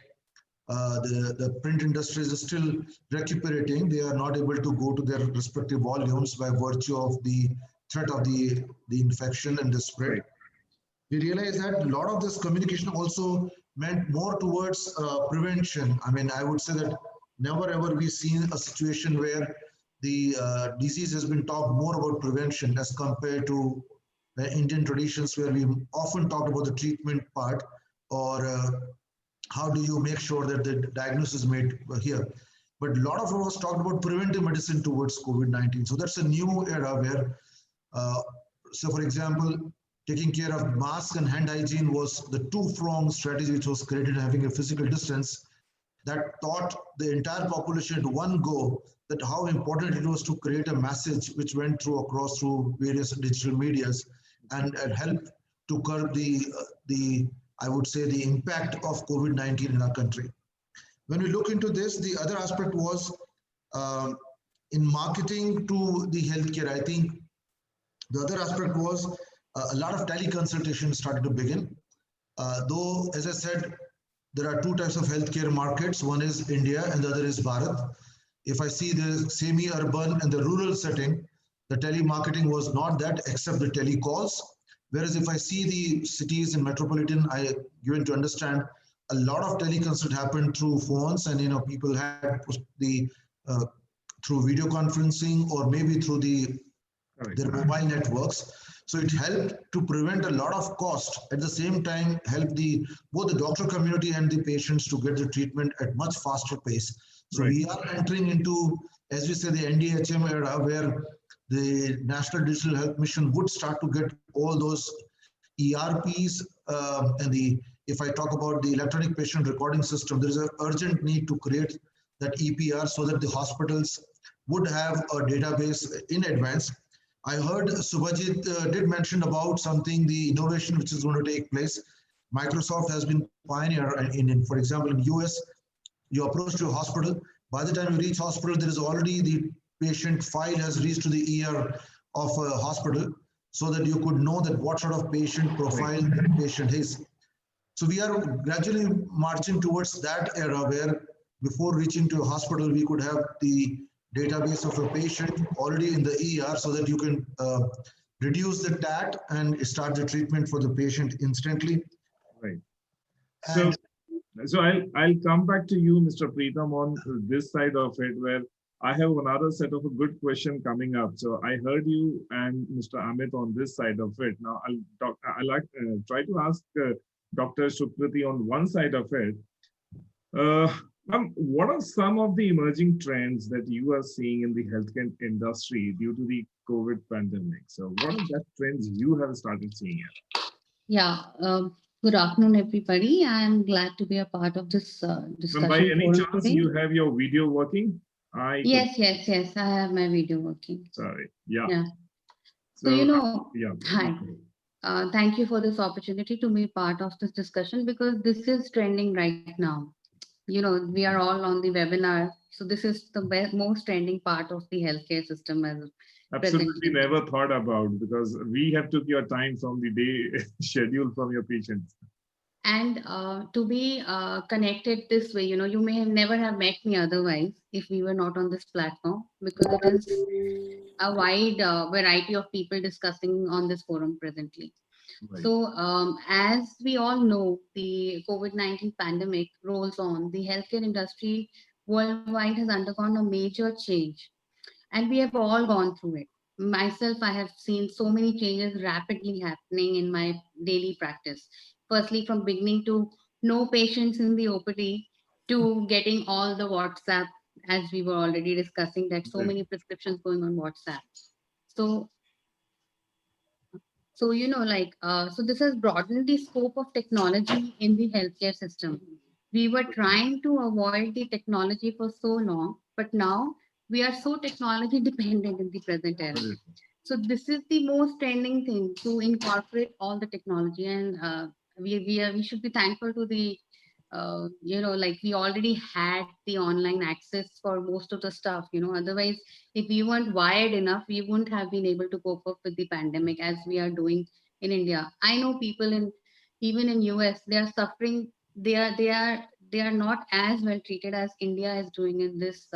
the print industry is still recuperating. They are not able to go to their respective volumes by virtue of the threat of the infection and the spread. We realize that a lot of this communication also meant more towards prevention. I mean, I would say that never ever we've seen a situation where the disease has been talked more about prevention as compared to Indian traditions, where we often talked about the treatment part or how do you make sure that the diagnosis is made here? But a lot of it was talked about preventive medicine towards COVID-19. So that's a new era where, so for example, taking care of mask and hand hygiene was the two-pronged strategy which was created, having a physical distance that taught the entire population at one go that how important it was to create a message which went through across through various digital medias and helped to curb the I would say the impact of COVID-19 in our country. When we look into this, the other aspect was in marketing to the healthcare. I think the other aspect was a lot of teleconsultation started to begin. Though, as I said, there are two types of healthcare markets. One is India and the other is Bharat. If I see the semi-urban and the rural setting, the telemarketing was not that except the telecalls. Whereas if I see the cities and metropolitan, I given to understand a lot of teleconsult happened through phones, and people had the through video conferencing or maybe through their mobile networks. So it helped to prevent a lot of cost. At the same time, help both the doctor community and the patients to get the treatment at much faster pace. So we are entering into, as we say, the NDHM era where the National Digital Health Mission would start to get all those ERPs if I talk about the electronic patient recording system, there is an urgent need to create that EPR so that the hospitals would have a database in advance. I heard Subhajit did mention about something, the innovation which is going to take place. Microsoft has been pioneer for example, in US, you approach to a hospital. By the time you reach hospital, there is already the patient file has reached to the ER of a hospital so that you could know that what sort of patient profile the patient is. So we are gradually marching towards that era where before reaching to a hospital, we could have the database of a patient already in the ER so that you can reduce the TAT and start the treatment for the patient instantly. Right. So I'll come back to you, Mr. Preetham, on this side of it, where I have another set of a good question coming up. So I heard you and Mr. Amit on this side of it. Now I'll try to ask Dr. Sukriti on one side of it. What are some of the emerging trends that you are seeing in the healthcare industry due to the COVID pandemic? So what are the trends you have started seeing? Yeah. Good afternoon, everybody. I am glad to be a part of this discussion. By any chance, you have your video working? Yes. I have my video working. Sorry. Yeah. So yeah. Hi. Thank you for this opportunity to be part of this discussion because this is trending right now. We are all on the webinar. So this is the most trending part of the healthcare system as absolutely never thought about, because we have took your time from the day schedule from your patients. And to be connected this way, you may have never have met me otherwise if we were not on this platform, because it is a wide variety of people discussing on this forum presently. Right. So as we all know, the COVID-19 pandemic rolls on. The healthcare industry worldwide has undergone a major change, and we have all gone through it. Myself, I have seen so many changes rapidly happening in my daily practice. Firstly, from beginning to no patients in the OPD to getting all the WhatsApp, as we were already discussing, that so many prescriptions going on WhatsApp. So so this has broadened the scope of technology in the healthcare system. We were trying to avoid the technology for so long, but now we are so technology dependent in the present era. So this is the most trending thing, to incorporate all the technology, and we should be thankful to the we already had the online access for most of the stuff. Otherwise, if we weren't wired enough, we wouldn't have been able to cope up with the pandemic as we are doing in India. I know people even in US, they are suffering. They are not as well treated as India is doing in this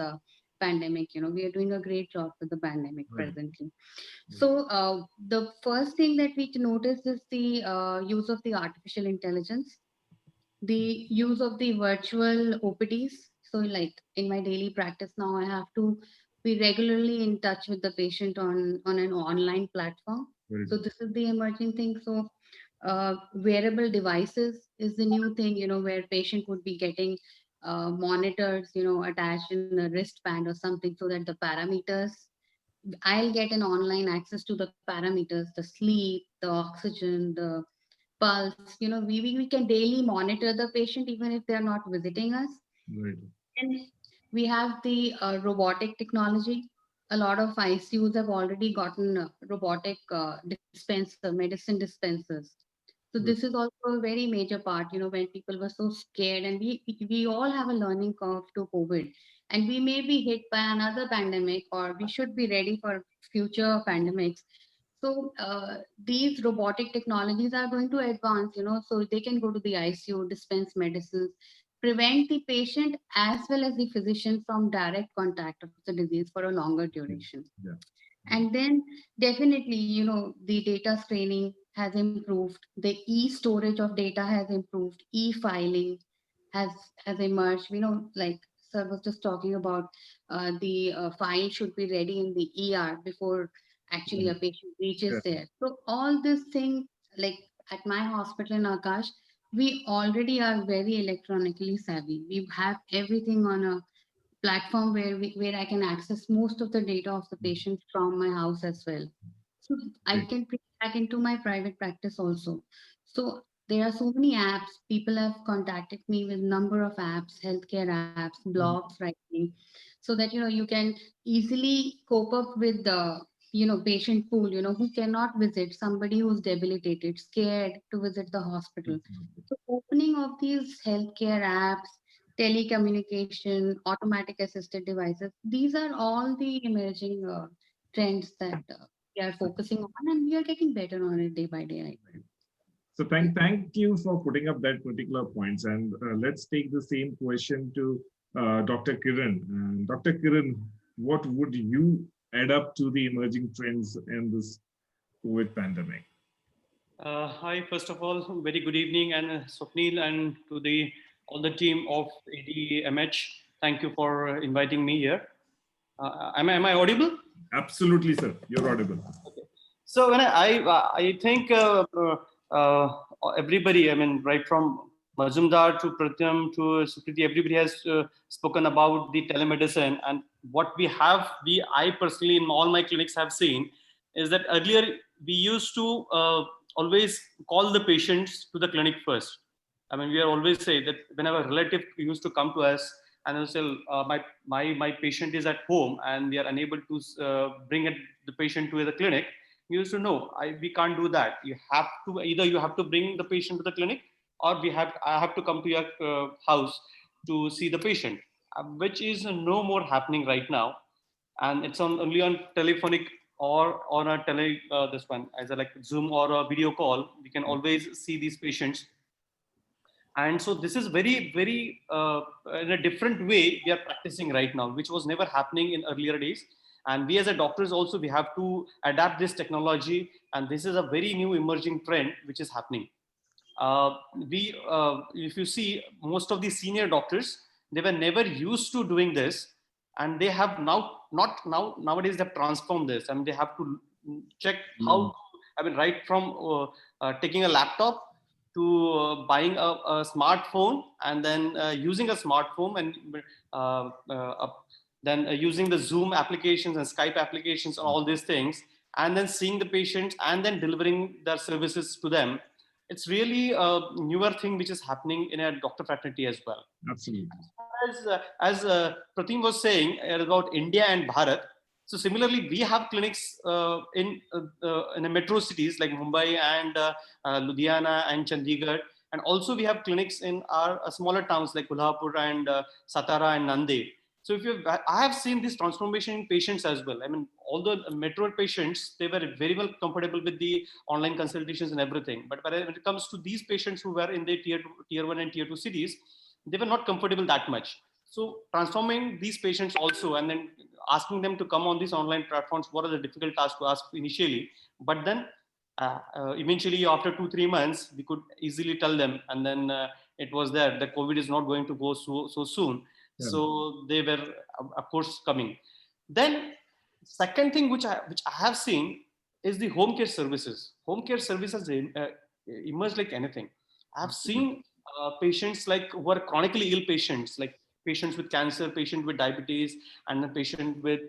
pandemic. We are doing a great job with the pandemic presently. So the first thing that we notice is the use of the artificial intelligence, the use of the virtual OPDs. So like in my daily practice now, I have to be regularly in touch with the patient on an online platform. So this is the emerging thing. So Wearable devices is the new thing, where patient would be getting monitors, attached in a wristband or something, so that the parameters, I'll get an online access to the parameters, the sleep, the oxygen, the pulse. We can daily monitor the patient even if they're not visiting us. Right. And we have the robotic technology. A lot of ICUs have already gotten robotic medicine dispensers. So this is also a very major part, when people were so scared, and we all have a learning curve to COVID, and we may be hit by another pandemic, or we should be ready for future pandemics. So these robotic technologies are going to advance, so they can go to the ICU, dispense medicines, prevent the patient as well as the physician from direct contact of the disease for a longer duration. Yeah. And then definitely, the data screening has improved, the e-storage of data has improved, e-filing has emerged. Like sir was just talking about, the file should be ready in the ER before actually a patient reaches Yeah. there. So all these things, like at my hospital in Akash, we already are very electronically savvy. We have everything on a platform where I can access most of the data of the patient from my house as well. So I Great. can bring that into my private practice also. So there are so many apps. People have contacted me with number of apps, healthcare apps, blogs writing, so that you can easily cope up with the patient pool, who cannot visit, somebody who's debilitated, scared to visit the hospital. So opening of these healthcare apps, telecommunication, automatic assisted devices, these are all the emerging trends that we are focusing on, and we are getting better on it day by day. I think. So thank you for putting up that particular points. And let's take the same question to Dr. Kiran. Dr. Kiran, what would you add up to the emerging trends in this COVID pandemic? Hi, first of all, very good evening, and Swapnil, and to all the team of ADMH. Thank you for inviting me here. Am I audible? Absolutely, sir. You're audible. Okay. So when I think everybody, right from Majumdar to Pratyam to Sukriti, everybody has spoken about the telemedicine, and what I personally in all my clinics have seen is that earlier we used to always call the patients to the clinic first. We are always say that whenever a relative used to come to us and they'll say, my patient is at home and we are unable to bring the patient to the clinic, we used to know we can't do that. You have to bring the patient to the clinic, or I have to come to your house to see the patient, which is no more happening right now, and it's only on telephonic or on a this one as a like Zoom or a video call. We can always see these patients, and so this is very in a different way we are practicing right now, which was never happening in earlier days. And we as a doctors also, we have to adapt this technology, and this is a very new emerging trend which is happening. If you see, most of the senior doctors, they were never used to doing this, and they have nowadays they've transformed this. They have to check how right from taking a laptop to buying a smartphone, and then using a smartphone, and then using the Zoom applications and Skype applications and all these things, and then seeing the patients and then delivering their services to them. It's really a newer thing which is happening in a doctor fraternity as well. Absolutely. As Pratim was saying about India and Bharat, so similarly, we have clinics in the metro cities like Mumbai and Ludhiana and Chandigarh, and also we have clinics in our smaller towns like Kolhapur and Satara and Nanded. So I have seen this transformation in patients as well. All the metro patients, they were very well comfortable with the online consultations and everything. But when it comes to these patients who were in the tier 1 and tier 2 cities, they were not comfortable that much. So transforming these patients also, and then asking them to come on these online platforms, what are the difficult tasks to ask initially. But then eventually after 2-3 months, we could easily tell them, and then it was there, the COVID is not going to go so soon. Yeah. So they were, of course, coming. Then second thing which I have seen is the home care services. Home care services emerged like anything. I've seen patients like who are chronically ill patients, like patients with cancer, patient with diabetes, and a patient with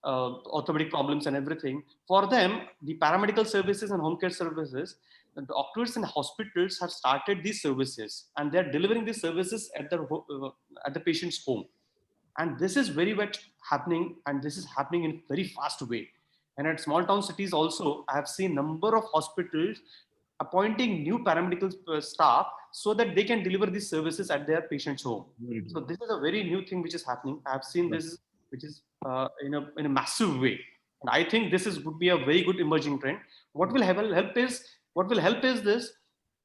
orthopedic problems and everything. For them, the paramedical services and home care services, the doctors and hospitals have started these services, and they're delivering these services at the patient's home. And this is very much happening, and this is happening in very fast way. And at small town cities also, I have seen number of hospitals appointing new paramedical staff so that they can deliver these services at their patient's home. So this is a very new thing which is happening. I have seen this, which is in a massive way, and I think this would be a very good emerging trend. What will help is this: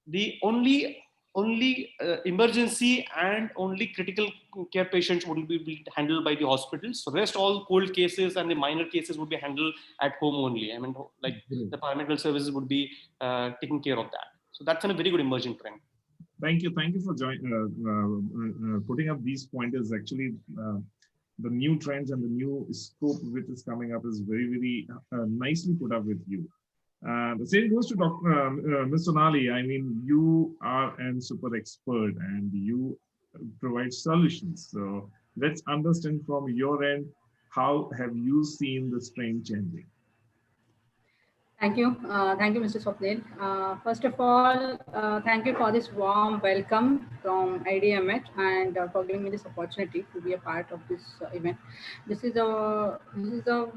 the only emergency and only critical care patients would be handled by the hospitals. So rest all cold cases and the minor cases would be handled at home only. I mean, like the paramedical services would be taking care of that. So that's a very good emerging trend. Thank you for putting up these pointers. Actually, the new trends and the new scope which is coming up is very nicely put up with you. The same goes to Ms. Sonali. I mean, you are a super expert and you provide solutions. So let's understand from your end, how have you seen this trend changing? Thank you, Mr. Swapnil. First of all, thank you for this warm welcome from IDMH and for giving me this opportunity to be a part of this event. This is a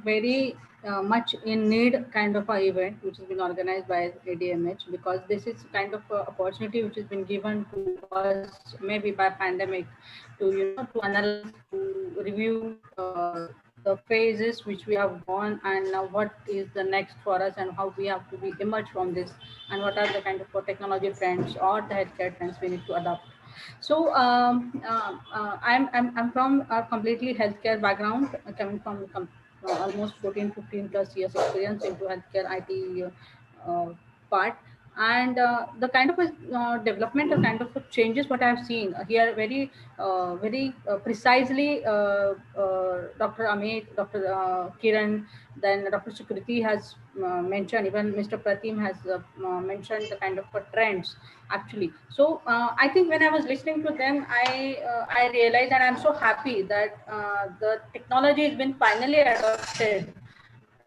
very much in need kind of a event which has been organized by IDMH, because this is kind of an opportunity which has been given to us maybe by pandemic to to analyze, to review the phases which we have gone, and now what is the next for us, and how we have to be emerge from this, and what are the kind of technology trends or the healthcare trends we need to adopt. So I'm from a completely healthcare background, coming from almost 15 plus years experience into healthcare IT part. And the kind of development, the kind of changes what I've seen here very precisely, Dr. Amit, Dr. Kiran, then Dr. Sukriti has mentioned, even Mr. Pratim has mentioned the kind of trends actually. So I think when I was listening to them, I realized, and I'm so happy that the technology has been finally adopted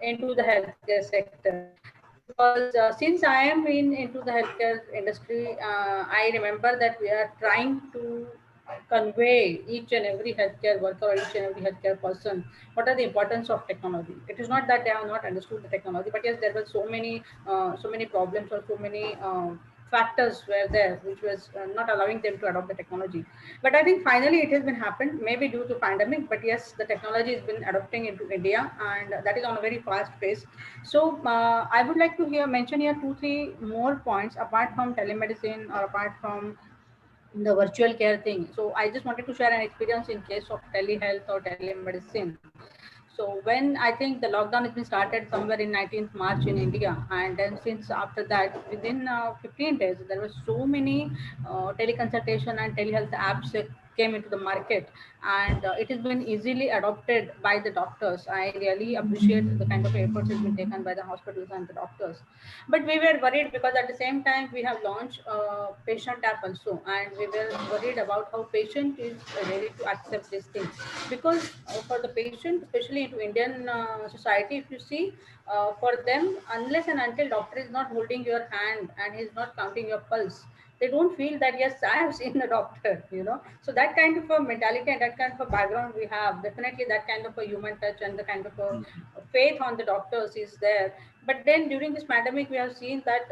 into the healthcare sector. Because since I am into the healthcare industry, I remember that we are trying to convey each and every healthcare worker or each and every healthcare person what are the importance of technology. It is not that they have not understood the technology, but yes, there were so many problems or so many factors were there which was not allowing them to adopt the technology. But I think finally it has been happened, maybe due to pandemic, but yes, the technology has been adopting into India, and that is on a very fast pace. So I would like to mention here 2-3 more points apart from telemedicine or apart from the virtual care thing. So I just wanted to share an experience in case of telehealth or telemedicine. So when I think the lockdown has been started somewhere in 19th March in India, and then since after that, within 15 days, there were so many teleconsultation and telehealth apps came into the market, and it has been easily adopted by the doctors. I really appreciate the kind of efforts has been taken by the hospitals and the doctors. But we were worried because at the same time we have launched a patient app also, and we were worried about how patient is ready to accept these things. Because for the patient, especially into Indian society, if you see, for them, unless and until doctor is not holding your hand and he's not counting your pulse, they don't feel that yes, I have seen the doctor. So that kind of a mentality and that kind of a background we have, definitely that kind of a human touch and the kind of a faith on the doctors is there. But then during this pandemic, we have seen that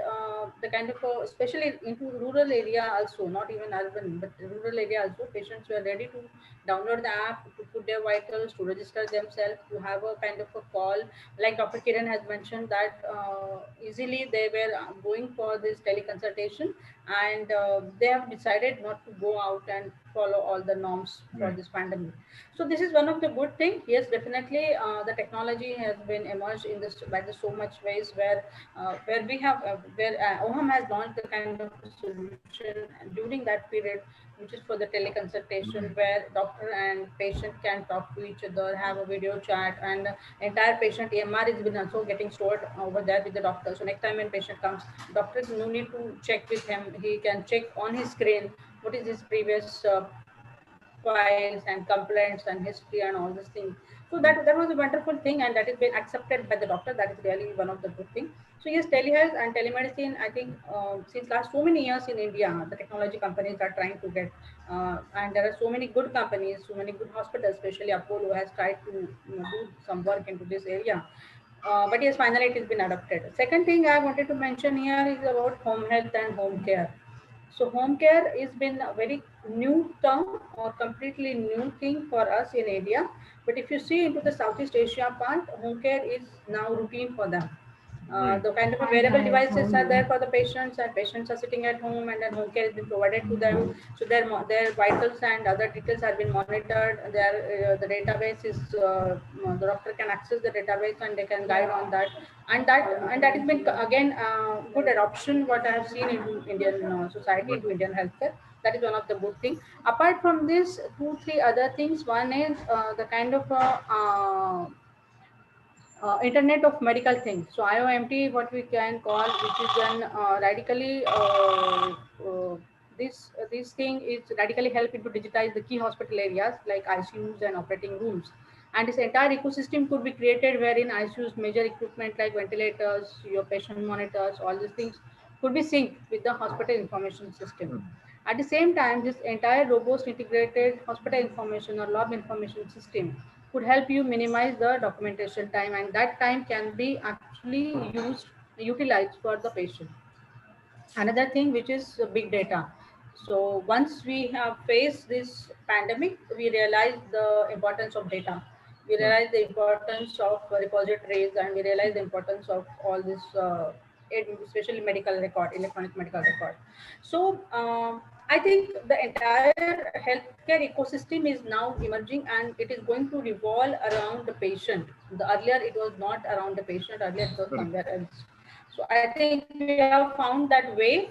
the kind of especially into rural area also, not even urban, but rural area also, patients were ready to download the app, to put their vitals, to register themselves, to have a kind of a call. Like Dr. Kiran has mentioned that easily they were going for this teleconsultation, and they have decided not to go out and follow all the norms for Right. this pandemic. So this is one of the good thing. Yes, definitely, the technology has been emerged in this by the so much ways where we have where OHAM has launched the kind of solution during that period, which is for the teleconsultation, where doctor and patient can talk to each other, have a video chat, and entire patient EMR is been also getting stored over there with the doctor. So next time when patient comes, doctor no need to check with him. He can check on his screen what is his previous files and complaints and history and all these things. So that was a wonderful thing, and that has been accepted by the doctor. That is really one of the good things. So yes, telehealth and telemedicine, I think since last so many years in India, the technology companies are trying to get, and there are so many good companies, so many good hospitals, especially Apollo has tried to do some work into this area. But yes, finally it has been adopted. Second thing I wanted to mention here is about home health and home care. So home care has been a very new term or completely new thing for us in India. But if you see into the Southeast Asia part, home care is now routine for them. Right. The kind of wearable devices are there for the patients, and patients are sitting at home, and then home care has been provided to them. So their vitals and other details have been monitored. The database is the doctor can access the database and they can guide on that. And that has been again good adoption what I have seen in Indian society, into Indian healthcare. That is one of the good things. Apart from this, 2-3 other things. One is the kind of Internet of Medical Things. So IOMT, what we can call, which is an radically this thing is radically help to digitize the key hospital areas like ICUs and operating rooms. And this entire ecosystem could be created wherein ICUs major equipment like ventilators, your patient monitors, all these things could be synced with the hospital information system. At the same time, this entire robust integrated hospital information or lab information system could help you minimize the documentation time, and that time can be actually utilized for the patient. Another thing which is big data. So once we have faced this pandemic, we realized the importance of data. We realized the importance of repositories, and we realized the importance of all this, especially medical record, electronic medical record. So I think the entire healthcare ecosystem is now emerging, and it is going to revolve around the patient. Earlier it was not around the patient, earlier it was somewhere else. So I think we have found that way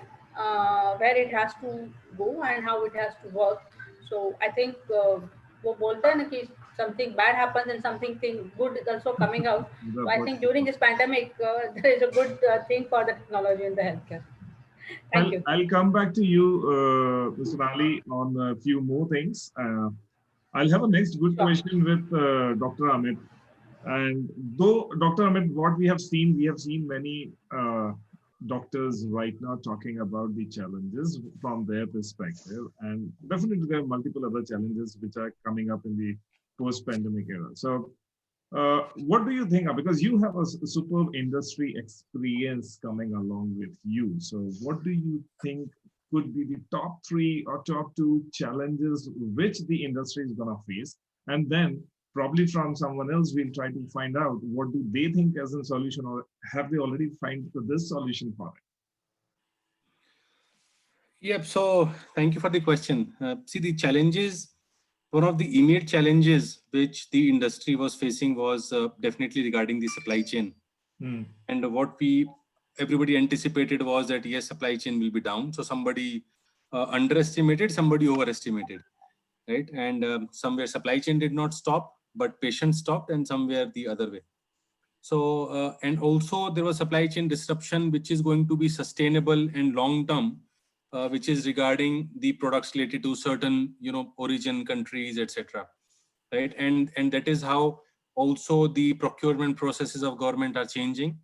where it has to go and how it has to work. So I think वो बोलते हैं ना कि something bad happens and something good is also coming out. So I think during this pandemic, there is a good thing for the technology in the healthcare. Thank you. I'll come back to you, Mr. Ali, on a few more things. I'll have a next good question with Dr. Amit. And though, Dr. Amit, what we have seen many doctors right now talking about the challenges from their perspective. And definitely there are multiple other challenges which are coming up in the post-pandemic era. So what do you think? Because you have a superb industry experience coming along with you. So what do you think could be the top 3 or top 2 challenges which the industry is going to face? And then probably from someone else, we'll try to find out what do they think as a solution, or have they already found this solution for it? Yep. So thank you for the question. See, the challenges, one of the immediate challenges which the industry was facing was definitely regarding the supply chain. And what everybody anticipated was that yes, supply chain will be down. So somebody underestimated, somebody overestimated, right? And somewhere supply chain did not stop, but patients stopped, and somewhere the other way. So, and also there was supply chain disruption, which is going to be sustainable and long-term, which is regarding the products related to certain, origin countries, etc. Right, and that is how also the procurement processes of government are changing,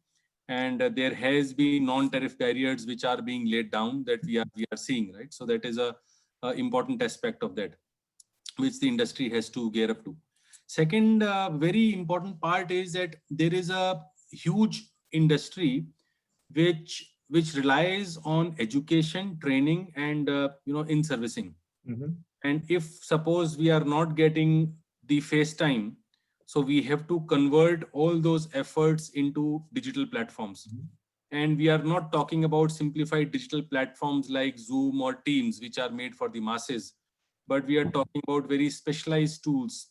and there has been non-tariff barriers which are being laid down that we are seeing, right? So that is a important aspect of that, which the industry has to gear up to. Second, very important part is that there is a huge industry which relies on education, training, and in servicing. And if suppose we are not getting the face time, so we have to convert all those efforts into digital platforms. And we are not talking about simplified digital platforms like Zoom or Teams, which are made for the masses. but we are talking about very specialized tools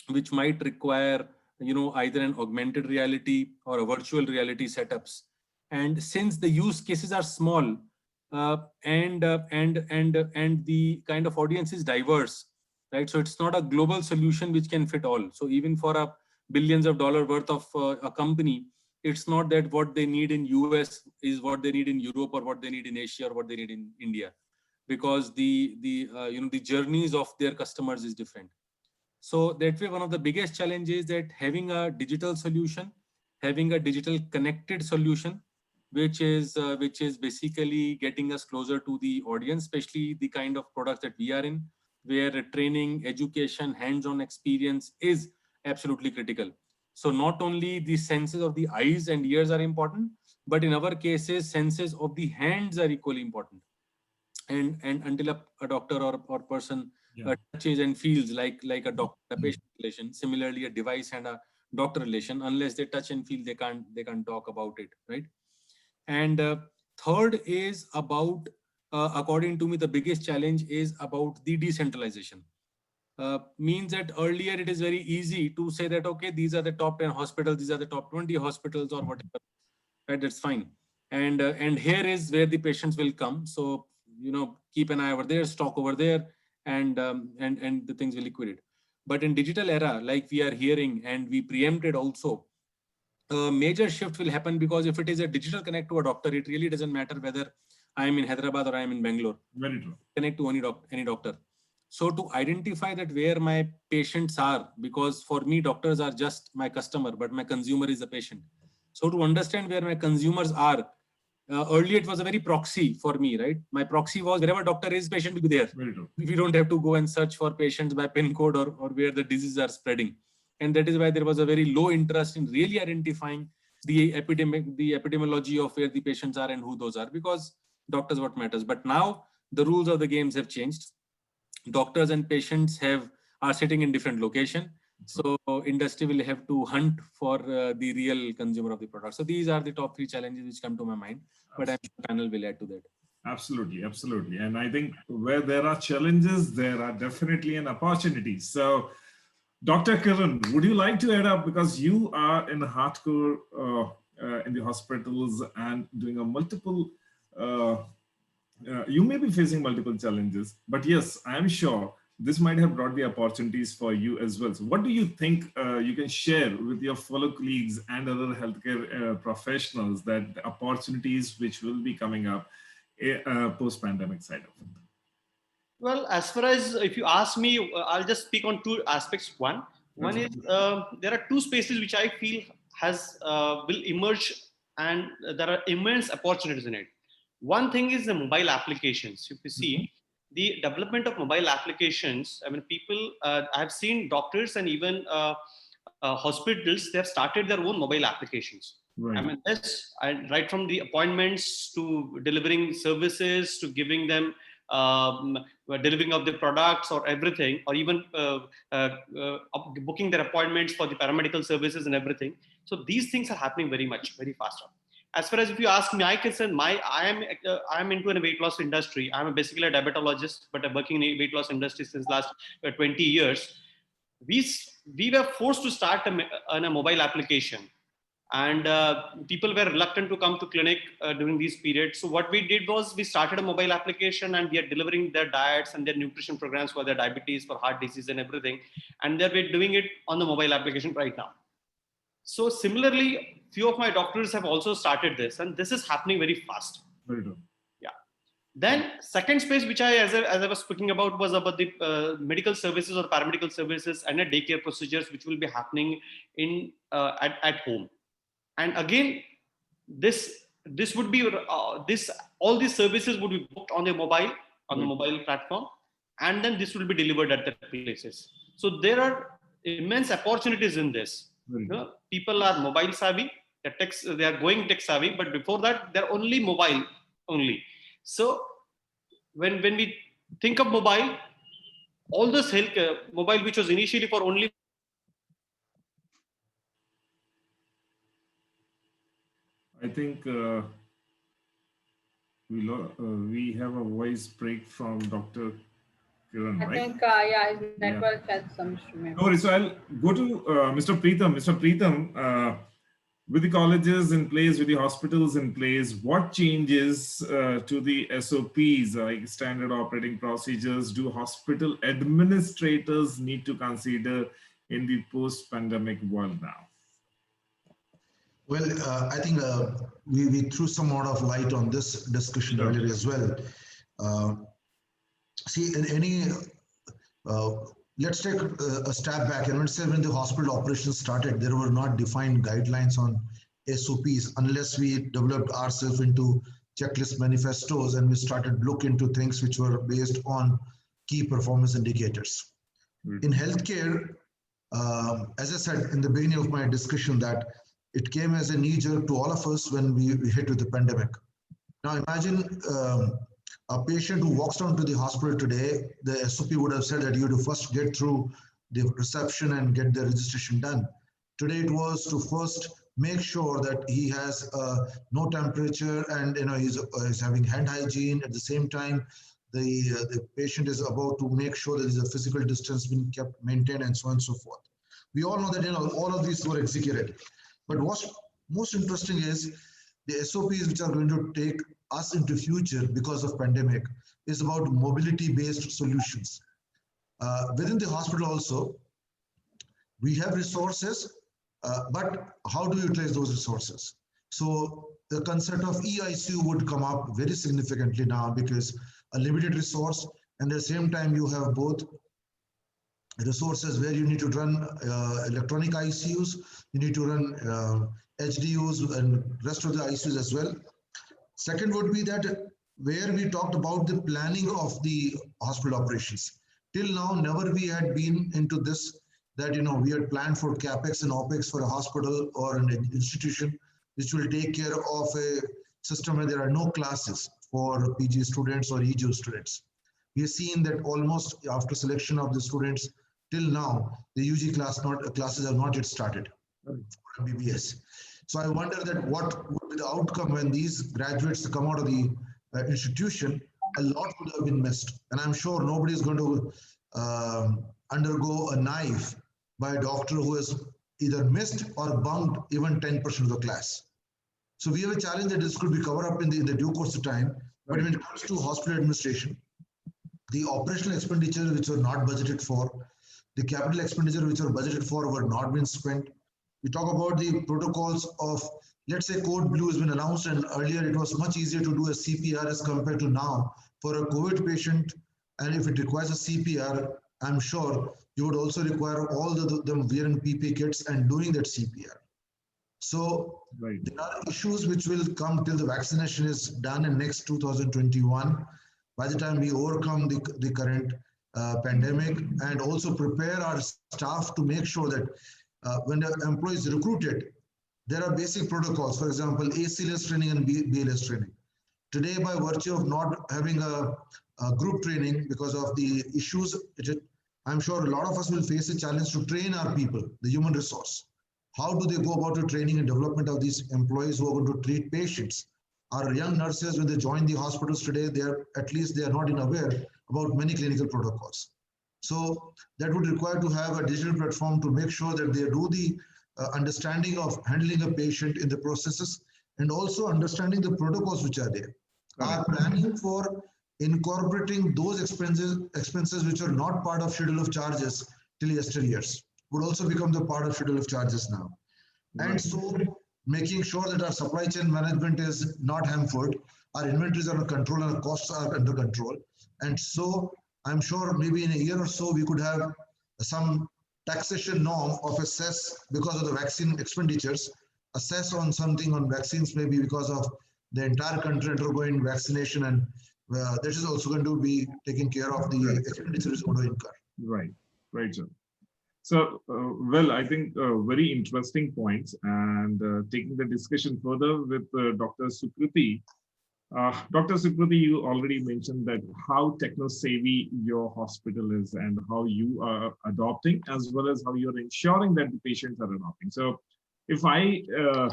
which might require, either an augmented reality or a virtual reality setups. And since the use cases are small, and the kind of audience is diverse, right? So it's not a global solution which can fit all. So even for a billions of dollars worth of a company, it's not that what they need in US is what they need in Europe, or what they need in Asia, or what they need in India, because the journeys of their customers is different. So that way, one of the biggest challenges is that having a digital solution, having a digital connected solution, which is basically getting us closer to the audience, especially the kind of products that we are in, where training, education, hands-on experience is absolutely critical. So not only the senses of the eyes and ears are important, but in our cases, senses of the hands are equally important. And until a doctor or person touches and feels like a doctor a patient relation, similarly a device and a doctor relation, unless they touch and feel, they can't talk about it, right? And third is about, according to me, the biggest challenge is about the decentralization. Means that earlier it is very easy to say that, okay, these are the top 10 hospitals, these are the top 20 hospitals, or whatever, right? That's fine. And here is where the patients will come. So, keep an eye over there, stock over there, and the things will liquidate. But in digital era, like we are hearing, and we preempted also, a major shift will happen, because if it is a digital connect to a doctor, it really doesn't matter whether I am in Hyderabad or I am in Bangalore. Very true. Connect to any doctor. So to identify that where my patients are, because for me, doctors are just my customer, but my consumer is the patient. So to understand where my consumers are, earlier it was a very proxy for me, right? My proxy was wherever doctor is, patient will be there. Very true. We don't have to go and search for patients by pin code, or where the diseases are spreading. And that is why there was a very low interest in really identifying the epidemiology of where the patients are and who those are, because doctors what matters. But now the rules of the games have changed. Doctors and patients are sitting in different location. So industry will have to hunt for the real consumer of the product. So these are the top 3 challenges which come to my mind, but I'm sure the panel will add to that. Absolutely, absolutely. And I think where there are challenges, there are definitely an opportunity. So Dr. Kiran, would you like to add up, because you are in hardcore in the hospitals and doing a multiple, you may be facing multiple challenges, but yes, I'm sure this might have brought the opportunities for you as well. So what do you think you can share with your fellow colleagues and other healthcare professionals, that the opportunities which will be coming up post-pandemic side of it? Well, as far as, if you ask me, I'll just speak on 2 aspects. One is there are 2 spaces which I feel will emerge, and there are immense opportunities in it. One thing is the mobile applications. If you see the development of mobile applications, I mean, people, I've seen doctors and even hospitals, they have started their own mobile applications. Right. I mean, right from the appointments to delivering services to giving them delivering of the products or everything, or even booking their appointments for the paramedical services and everything. So these things are happening very faster. As far as, if you ask me, I am into a weight loss industry. I'm basically a diabetologist, but I'm working in a weight loss industry since last 20 years. We were forced to start a mobile application, and people were reluctant to come to clinic during these periods. So what we did was we started a mobile application, and we are delivering their diets and their nutrition programs for their diabetes, for heart disease and everything. And we're doing it on the mobile application right now. So similarly, few of my doctors have also started this, and this is happening very fast. Very good. Yeah. Then second space, which as I was speaking about, was about the medical services or paramedical services and daycare procedures, which will be happening in at home. And again, this would be all these services would be booked on the mobile platform, and then this will be delivered at the places. So there are immense opportunities in this. People are mobile savvy, they are going tech savvy, but before that they're only mobile only. So when we think of mobile, all this healthcare mobile, which was initially for only I think we have a voice break from Dr. Kiran, I right? think, yeah, his network has some issue. Maybe. No worries. So I'll go to Mr. Preetham. Mr. Preetham, with the colleges in place, with the hospitals in place, what changes to the SOPs, like standard operating procedures, do hospital administrators need to consider in the post-pandemic world now? Well, I think we threw some amount of light on this discussion earlier as well. See, in any, let's take a step back. And let's say when the hospital operations started, there were not defined guidelines on SOPs unless we developed ourselves into checklist manifestos and we started look into things which were based on key performance indicators. In healthcare, as I said in the beginning of my discussion, that it came as a knee jerk to all of us when we hit with the pandemic. Now imagine a patient who walks down to the hospital today, the SOP would have said that you have to first get through the reception and get the registration done. Today it was to first make sure that he has no temperature and he's having hand hygiene. At the same time, the patient is about to make sure that there's a physical distance being kept maintained and so on and so forth. We all know that all of these were executed. But what's most interesting is the SOPs which are going to take us into future because of pandemic is about mobility-based solutions. Within the hospital also, we have resources, but how do you utilize those resources? So the concept of eICU would come up very significantly now because a limited resource, and at the same time you have both resources where you need to run electronic ICUs, you need to run HDUs and rest of the ICUs as well. Second would be that where we talked about the planning of the hospital operations. Till now, never we had been into this, that we had planned for CapEx and OpEx for a hospital or an institution which will take care of a system where there are no classes for PG students or EGU students. We have seen that almost after selection of the students, till now, the UG classes have not yet started for MBBS. So I wonder that what would be the outcome when these graduates come out of the institution. A lot would have been missed. And I'm sure nobody is going to undergo a knife by a doctor who has either missed or bunked even 10% of the class. So we have a challenge that this could be covered up in the due course of time. But when it comes to hospital administration, the operational expenditure which were not budgeted for, the capital expenditure which were budgeted for were not being spent. We talk about the protocols of, let's say Code Blue has been announced, and earlier it was much easier to do a CPR as compared to now for a COVID patient. And if it requires a CPR, I'm sure you would also require all them wearing PPE kits and doing that CPR. So there are issues which will come till the vaccination is done in next 2021. By the time we overcome the current pandemic, and also prepare our staff to make sure that when the employee is recruited, there are basic protocols, for example, ACLS training and BLS training. Today, by virtue of not having a group training because of the issues, I'm sure a lot of us will face a challenge to train our people, the human resource. How do they go about the training and development of these employees who are going to treat patients? Our young nurses, when they join the hospitals today, they are not aware about many clinical protocols. So that would require to have a digital platform to make sure that they do the understanding of handling a patient in the processes, and also understanding the protocols which are there. Our planning for incorporating those expenses which are not part of schedule of charges till yesteryears would also become the part of schedule of charges now. And so making sure that our supply chain management is not hampered, our inventories are under control and our costs are under control. And so I'm sure maybe in a year or so, we could have some taxation norm of a cess because of the vaccine expenditures, a cess on something on vaccines, maybe because of the entire country undergoing vaccination, and this is also going to be taking care of the expenditures going to incur. Right, sir. So, well, I think very interesting points, and taking the discussion further with Dr. Sukriti. Dr. Sukriti, you already mentioned that how techno-savvy your hospital is and how you are adopting, as well as how you're ensuring that the patients are adopting. So if I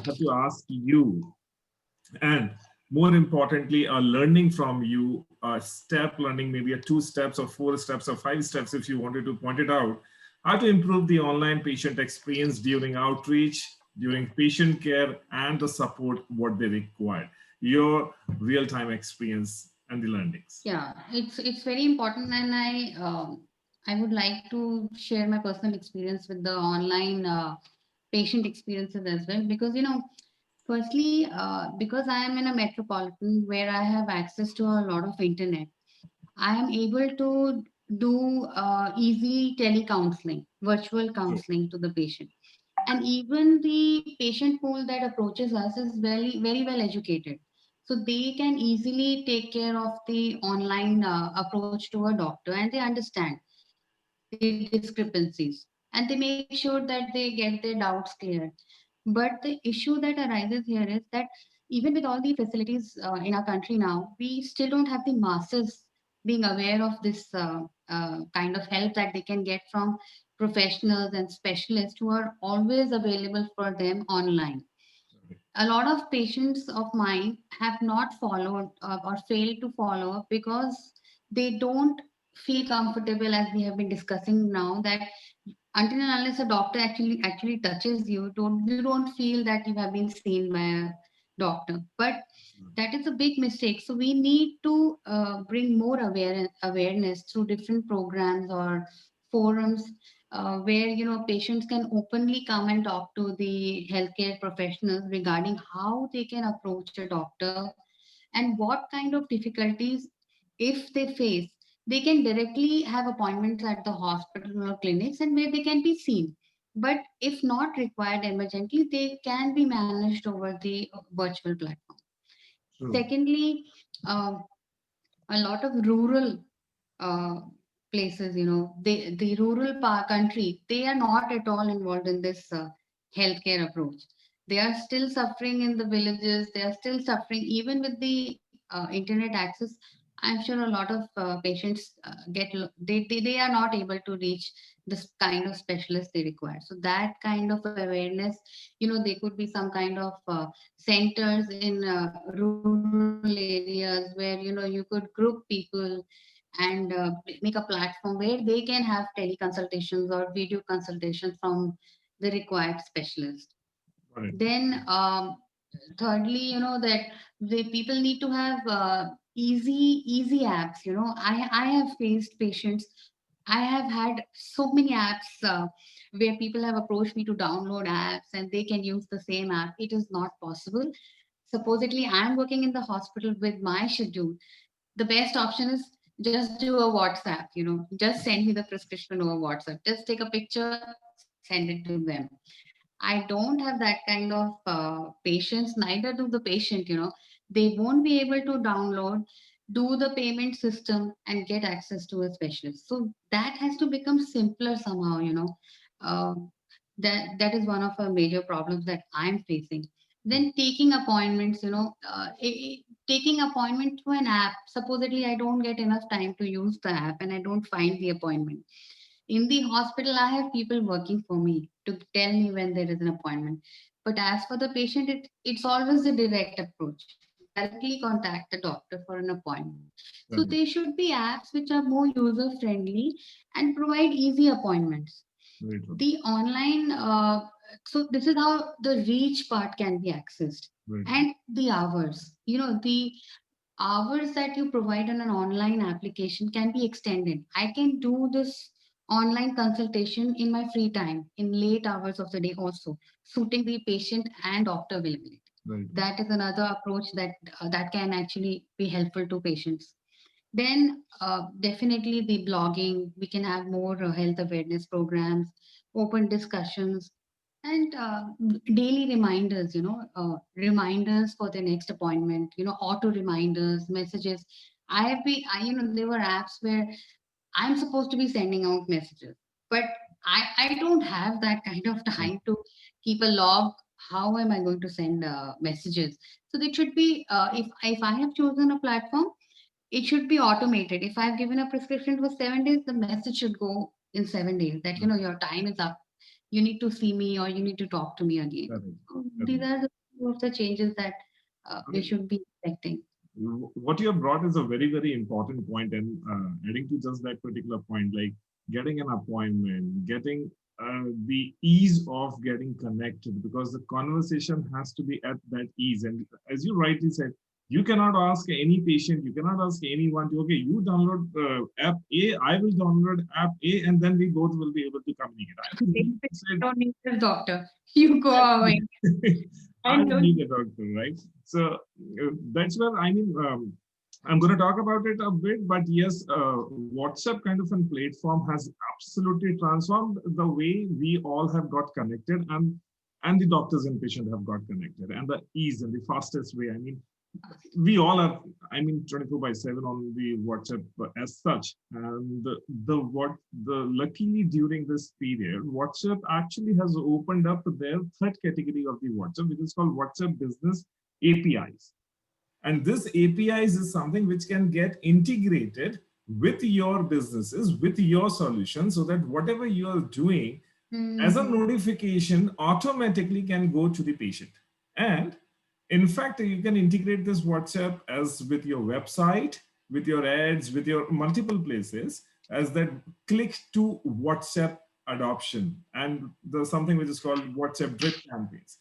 have to ask you, and more importantly, learning from you, step learning, maybe a 2 steps or 4 steps or 5 steps, if you wanted to point it out, how to improve the online patient experience during outreach, during patient care, and the support what they require. Your real-time experience and the learnings. Yeah, it's very important, and I would like to share my personal experience with the online patient experiences as well, because firstly, because I am in a metropolitan where I have access to a lot of internet, I am able to do easy telecounseling, virtual counseling to the patient. And even the patient pool that approaches us is very well educated. So they can easily take care of the online approach to a doctor, and they understand the discrepancies, and they make sure that they get their doubts cleared. But the issue that arises here is that even with all the facilities in our country now, we still don't have the masses being aware of this kind of help that they can get from professionals and specialists who are always available for them online. A lot of patients of mine have not followed or failed to follow up because they don't feel comfortable, as we have been discussing now, that until and unless a doctor actually touches you, you don't feel that you have been seen by a doctor. But that is a big mistake. So we need to bring more awareness through different programs or forums where patients can openly come and talk to the healthcare professionals regarding how they can approach a doctor and what kind of difficulties, if they face, they can directly have appointments at the hospital or clinics and where they can be seen. But if not required emergently, they can be managed over the virtual platform. Secondly, a lot of rural uh, places, the rural country, they are not at all involved in this healthcare approach. They are still suffering in the villages. They are still suffering even with the internet access. I'm sure a lot of patients they are not able to reach this kind of specialist they require. So that kind of awareness, there could be some kind of centers in rural areas where you could group people and make a platform where they can have teleconsultations or video consultations from the required specialist. Right. Then thirdly, that the people need to have easy apps. I have faced patients. I have had so many apps where people have approached me to download apps and they can use the same app. It is not possible. Supposedly, I'm working in the hospital with my schedule. The best option is just do a WhatsApp, just send me the prescription over WhatsApp. Just take a picture, send it to them. I don't have that kind of patience, neither do the patient, they won't be able to download, do the payment system and get access to a specialist. So that has to become simpler somehow, uh, that is one of the major problems that I'm facing. Then taking appointments, taking appointment through an app. Supposedly I don't get enough time to use the app and I don't find the appointment. In the hospital, I have people working for me to tell me when there is an appointment. But as for the patient, it's always a direct approach. Directly contact the doctor for an appointment. So there should be apps which are more user friendly and provide easy appointments. The online, so this is how the reach part can be accessed. And the hours, the hours that you provide on an online application can be extended. I can do this online consultation in my free time, in late hours of the day also, suiting the patient and doctor availability. That is another approach that can actually be helpful to patients. Then definitely the blogging, we can have more health awareness programs, open discussions, and daily reminders, reminders for the next appointment, auto reminders, messages. There were apps where I'm supposed to be sending out messages, but I don't have that kind of time to keep a log. How am I going to send messages? So it should be, if I have chosen a platform, it should be automated. If I've given a prescription for 7 days, the message should go in 7 days that, your time is up. You need to see me or you need to talk to me again. So these are the changes that we should be expecting. what you have brought is a very, very important point, and adding to just that particular point, like getting an appointment, getting the ease of getting connected, because the conversation has to be at that ease. And as you rightly said, you cannot ask any patient, you cannot ask anyone to, okay, you download app A, I will download app A, and then we both will be able to communicate. You don't need a doctor. You go away. I don't need a doctor, right? So that's where, I mean, I'm going to talk about it a bit, but yes, WhatsApp kind of a platform has absolutely transformed the way we all have got connected, and the doctors and patients have got connected, and the ease and the fastest way. I mean, we all are, I mean, 24/7 on the WhatsApp as such. And luckily during this period, WhatsApp actually has opened up their third category of the WhatsApp, which is called WhatsApp Business APIs. And this APIs is something which can get integrated with your businesses, with your solution, so that whatever you are doing as a notification automatically can go to the patient. And in fact, you can integrate this WhatsApp as with your website, with your ads, with your multiple places, as that click to WhatsApp adoption, and there's something which is called WhatsApp drip campaigns.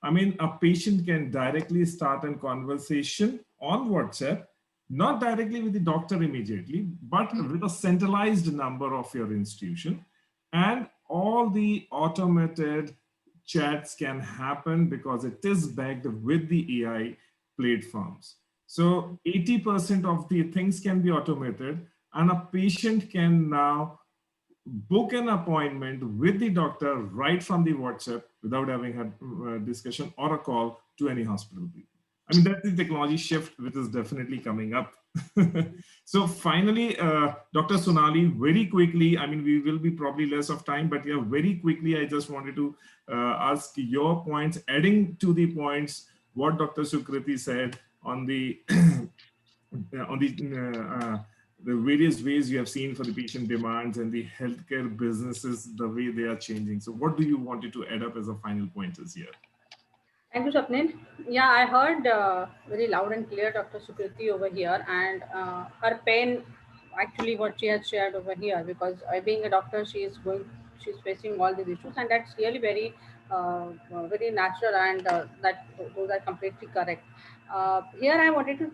I mean, a patient can directly start a conversation on WhatsApp, not directly with the doctor immediately, but with a centralized number of your institution, and all the automated chats can happen because it is backed with the AI platforms. So 80% of the things can be automated, and a patient can now book an appointment with the doctor right from the WhatsApp without having a discussion or a call to any hospital people. I mean, that's the technology shift which is definitely coming up. So finally, Dr. Sonali, very quickly, I mean, we will be probably less of time, but yeah, very quickly, I just wanted to ask your points, adding to the points what Dr. Sukriti said on the the various ways you have seen for the patient demands and the healthcare businesses, the way they are changing. So what do you wanted to add up as a final pointers here? Thank you, Swapnil. Yeah, I heard very loud and clear Dr. Sukriti over here, and her pain, actually what she has shared over here, because being a doctor, she's facing all these issues, and that's really very very natural, and those are completely correct. Here I wanted to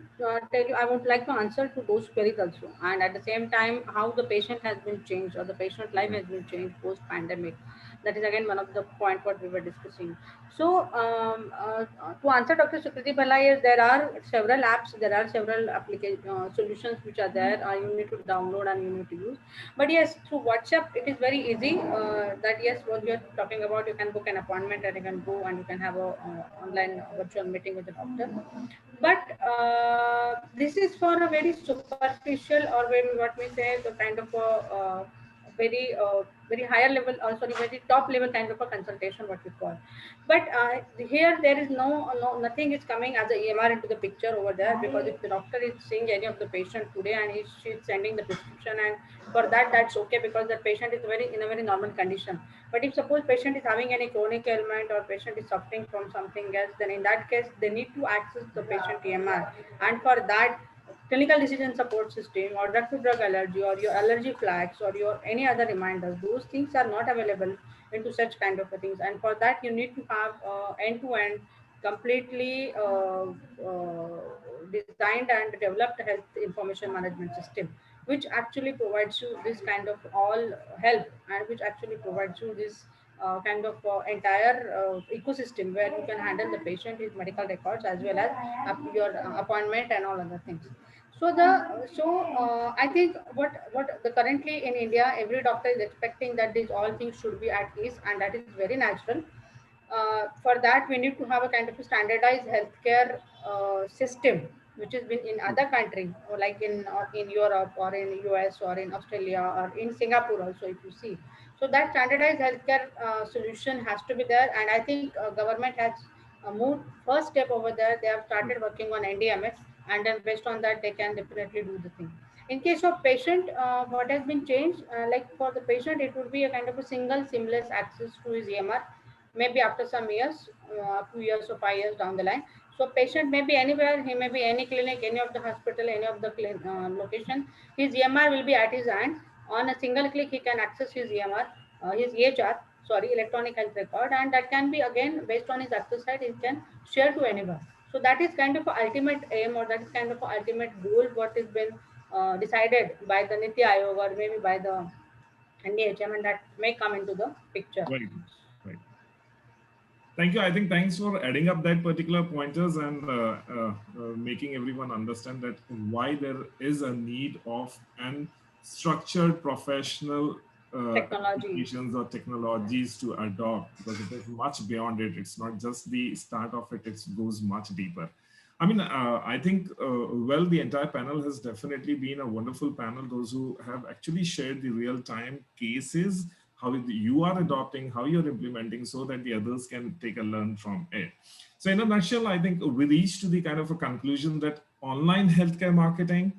tell you, I would like to answer to those queries also, and at the same time, how the patient has been changed, or the patient life has been changed post-pandemic. That is again one of the point what we were discussing. So to answer Dr. Sukriti Bhalla, yes, there are several apps, there are several application solutions which are there. You need to download and you need to use. But yes, through WhatsApp, it is very easy. That yes, what we are talking about, you can book an appointment and you can go and you can have a online virtual meeting with the doctor. But this is for a very superficial, or very, what we say, the kind of a very higher level, or sorry, very top level kind of a consultation, what we call. But here there is nothing is coming as a EMR into the picture over there, because if the doctor is seeing any of the patient today and she's sending the prescription, and for that, that's okay, because the patient is in a very normal condition. But if suppose patient is having any chronic ailment, or patient is suffering from something else, then in that case they need to access the patient EMR, and for that, clinical decision support system, or drug to drug allergy, or your allergy flags, or your any other reminders, those things are not available into such kind of things. And for that, you need to have end-to-end completely designed and developed health information management system, which actually provides you this kind of all help, and which actually provides you this kind of entire ecosystem, where you can handle the patient, his medical records, as well as your appointment and all other things. So I think what the currently in India, every doctor is expecting that these all things should be at ease, and that is very natural. For that, we need to have a kind of a standardized healthcare system, which has been in other countries, or like in Europe, or in US, or in Australia, or in Singapore also, if you see. So that standardized healthcare solution has to be there, and I think government has moved first step over there. They have started working on NDMS, and then based on that, they can definitely do the thing. In case of patient, what has been changed, like for the patient, it would be a kind of a single seamless access to his EMR, maybe after some years, 2 years or 5 years down the line. So patient may be anywhere, he may be any clinic, any of the hospital, any of the location. His EMR will be at his hand. On a single click, he can access his EMR, his EHR, sorry, electronic health record, and that can be again based on his access site, he can share to anyone. So that is kind of an ultimate aim, or that is kind of an ultimate goal what has been decided by the Niti Aayog or maybe by the NDHM, and that may come into the picture. Right, right. Thank you. I think thanks for adding up that particular pointers and making everyone understand that why there is a need of an structured professional applications or technologies to adopt, because it is much beyond it. It's not just the start of it, it goes much deeper. I mean, I think, well, the entire panel has definitely been a wonderful panel. Those who have actually shared the real-time cases, how you are adopting, how you're implementing, so that the others can take a learn from it. So in a nutshell, I think we reached to the kind of a conclusion that online healthcare marketing,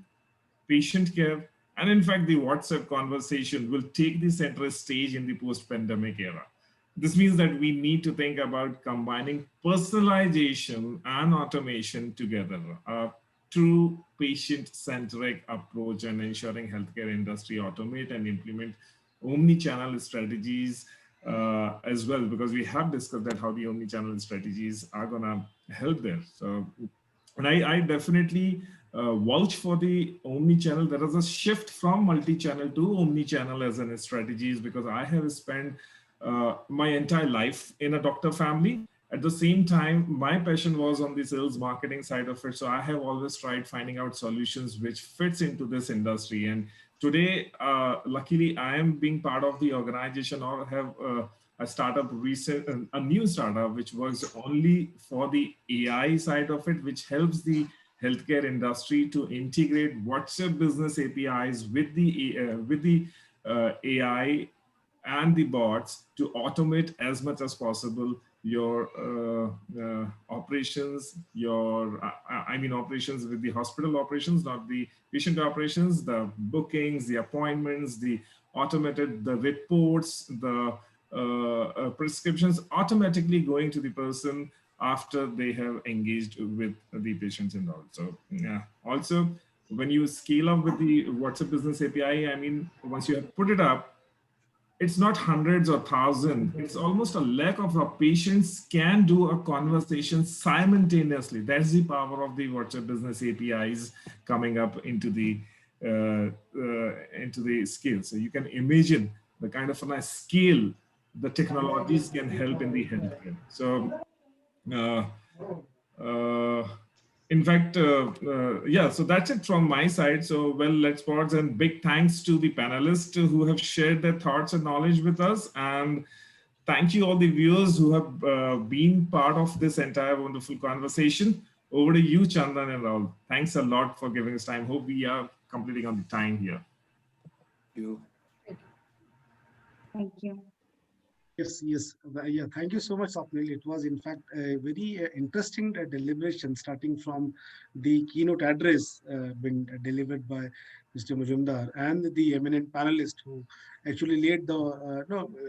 patient care, and in fact, the WhatsApp conversation will take the center stage in the post-pandemic era. This means that we need to think about combining personalization and automation together, a true patient-centric approach, and ensuring healthcare industry automate and implement omni-channel strategies as well, because we have discussed that how the omni-channel strategies are gonna help there. So, and I definitely vouch for the omni-channel. There is a shift from multi-channel to omni-channel as an strategies, because I have spent my entire life in a doctor family. At the same time, my passion was on the sales marketing side of it. So I have always tried finding out solutions which fits into this industry. And today, luckily, I am being part of the organization, or have a startup, a new startup, which works only for the AI side of it, which helps the healthcare industry to integrate WhatsApp business APIs with the AI and the bots to automate as much as possible your operations, I mean operations with the hospital operations, not the patient operations, the bookings, the appointments, the automated, the reports, the prescriptions automatically going to the person after they have engaged with the patients involved. So yeah, also when you scale up with the WhatsApp Business API, I mean, once you have put it up, it's not hundreds or thousands, it's almost a lakh of our patients can do a conversation simultaneously. That's the power of the WhatsApp Business APIs coming up into the scale. So you can imagine the kind of a scale the technologies can help in the healthcare. So in fact, yeah, so that's it from my side. So, well, let's pause, and big thanks to the panelists who have shared their thoughts and knowledge with us. And thank you all the viewers who have been part of this entire wonderful conversation. Over to you, Chandan and Rahul. Thanks a lot for giving us time. Hope we are completing on the time here. Thank you. Thank you. Yes, yes. Yeah, thank you so much, Swapnil. It was, in fact, a very interesting deliberation, starting from the keynote address being delivered by Mr. Majumdar and the eminent panelists who actually laid the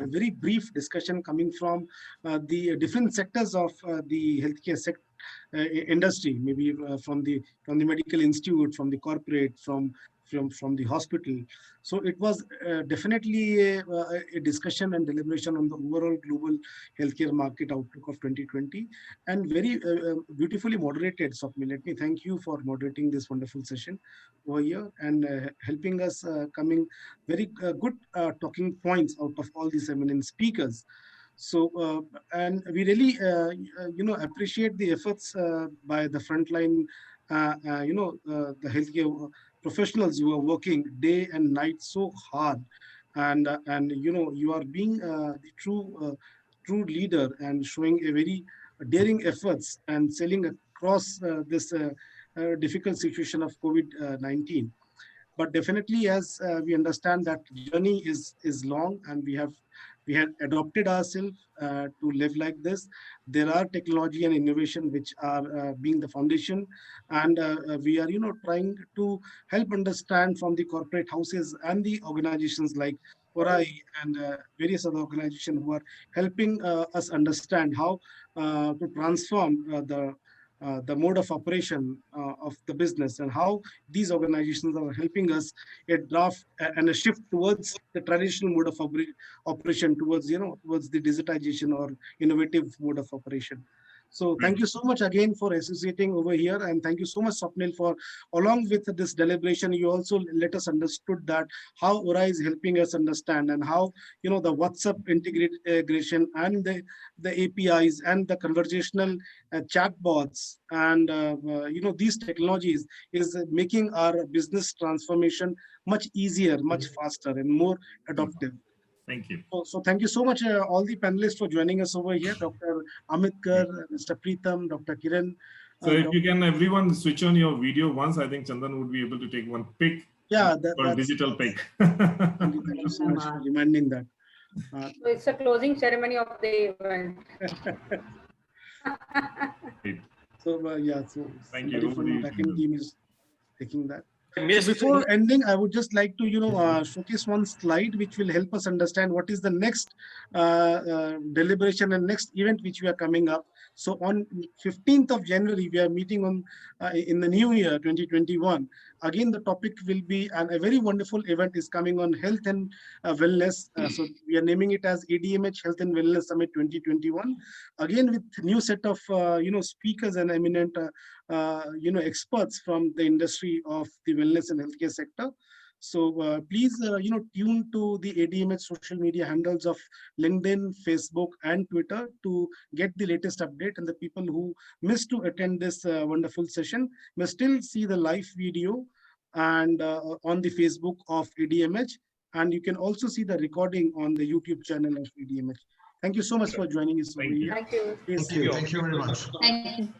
very brief discussion coming from the different sectors of the healthcare industry, maybe from the medical institute, from the corporate, from the hospital. So it was definitely a discussion and deliberation on the overall global healthcare market outlook of 2020, and very beautifully moderated. Swapnil, let me thank you for moderating this wonderful session over here and helping us coming very good talking points out of all these eminent speakers. So, and we really, appreciate the efforts by the frontline, the healthcare professionals who are working day and night so hard, and you are being the true leader and showing a very daring efforts and selling across this difficult situation of COVID-19. But definitely, as we understand that journey is long, and we have adopted ourselves to live like this. There are technology and innovation which are being the foundation, and we are trying to help understand from the corporate houses and the organizations like Orai and various other organizations who are helping us understand how to transform the mode of operation of the business, and how these organizations are helping us a draft and a shift towards the traditional mode of operation towards, towards the digitization or innovative mode of operation. So thank you so much again for associating over here, and thank you so much, Swapnil, for along with this deliberation, you also let us understood that how Aura is helping us understand, and how the WhatsApp integration and the APIs and the conversational chatbots and these technologies is making our business transformation much easier, much faster, and more adaptive. Thank you. So thank you so much, all the panelists, for joining us over here, Dr. Amit Kar, Mr. Preetham, Dr. Kiran. So if you can, everyone switch on your video once, I think Chandan would be able to take one pic. Yeah, that's digital pic. Thank you so much for reminding that. So it's a closing ceremony of the event. So yeah, so thank you. From the backend team is taking that. Yes. Before ending, I would just like to, showcase one slide which will help us understand what is the next deliberation and next event which we are coming up. So on 15th of January, we are meeting on in the new year 2021. Again, the topic will be, and a very wonderful event is coming on health and wellness. So we are naming it as ADMH Health and Wellness Summit 2021. Again, with new set of speakers and eminent experts from the industry of the wellness and healthcare sector. So please, tune to the ADMH social media handles of LinkedIn, Facebook, and Twitter to get the latest update. And the people who missed to attend this wonderful session may still see the live video and on the Facebook of ADMH. And you can also see the recording on the YouTube channel of ADMH. Thank you so much for joining us. Thank you. Thank you. Thank you very much. Thank you.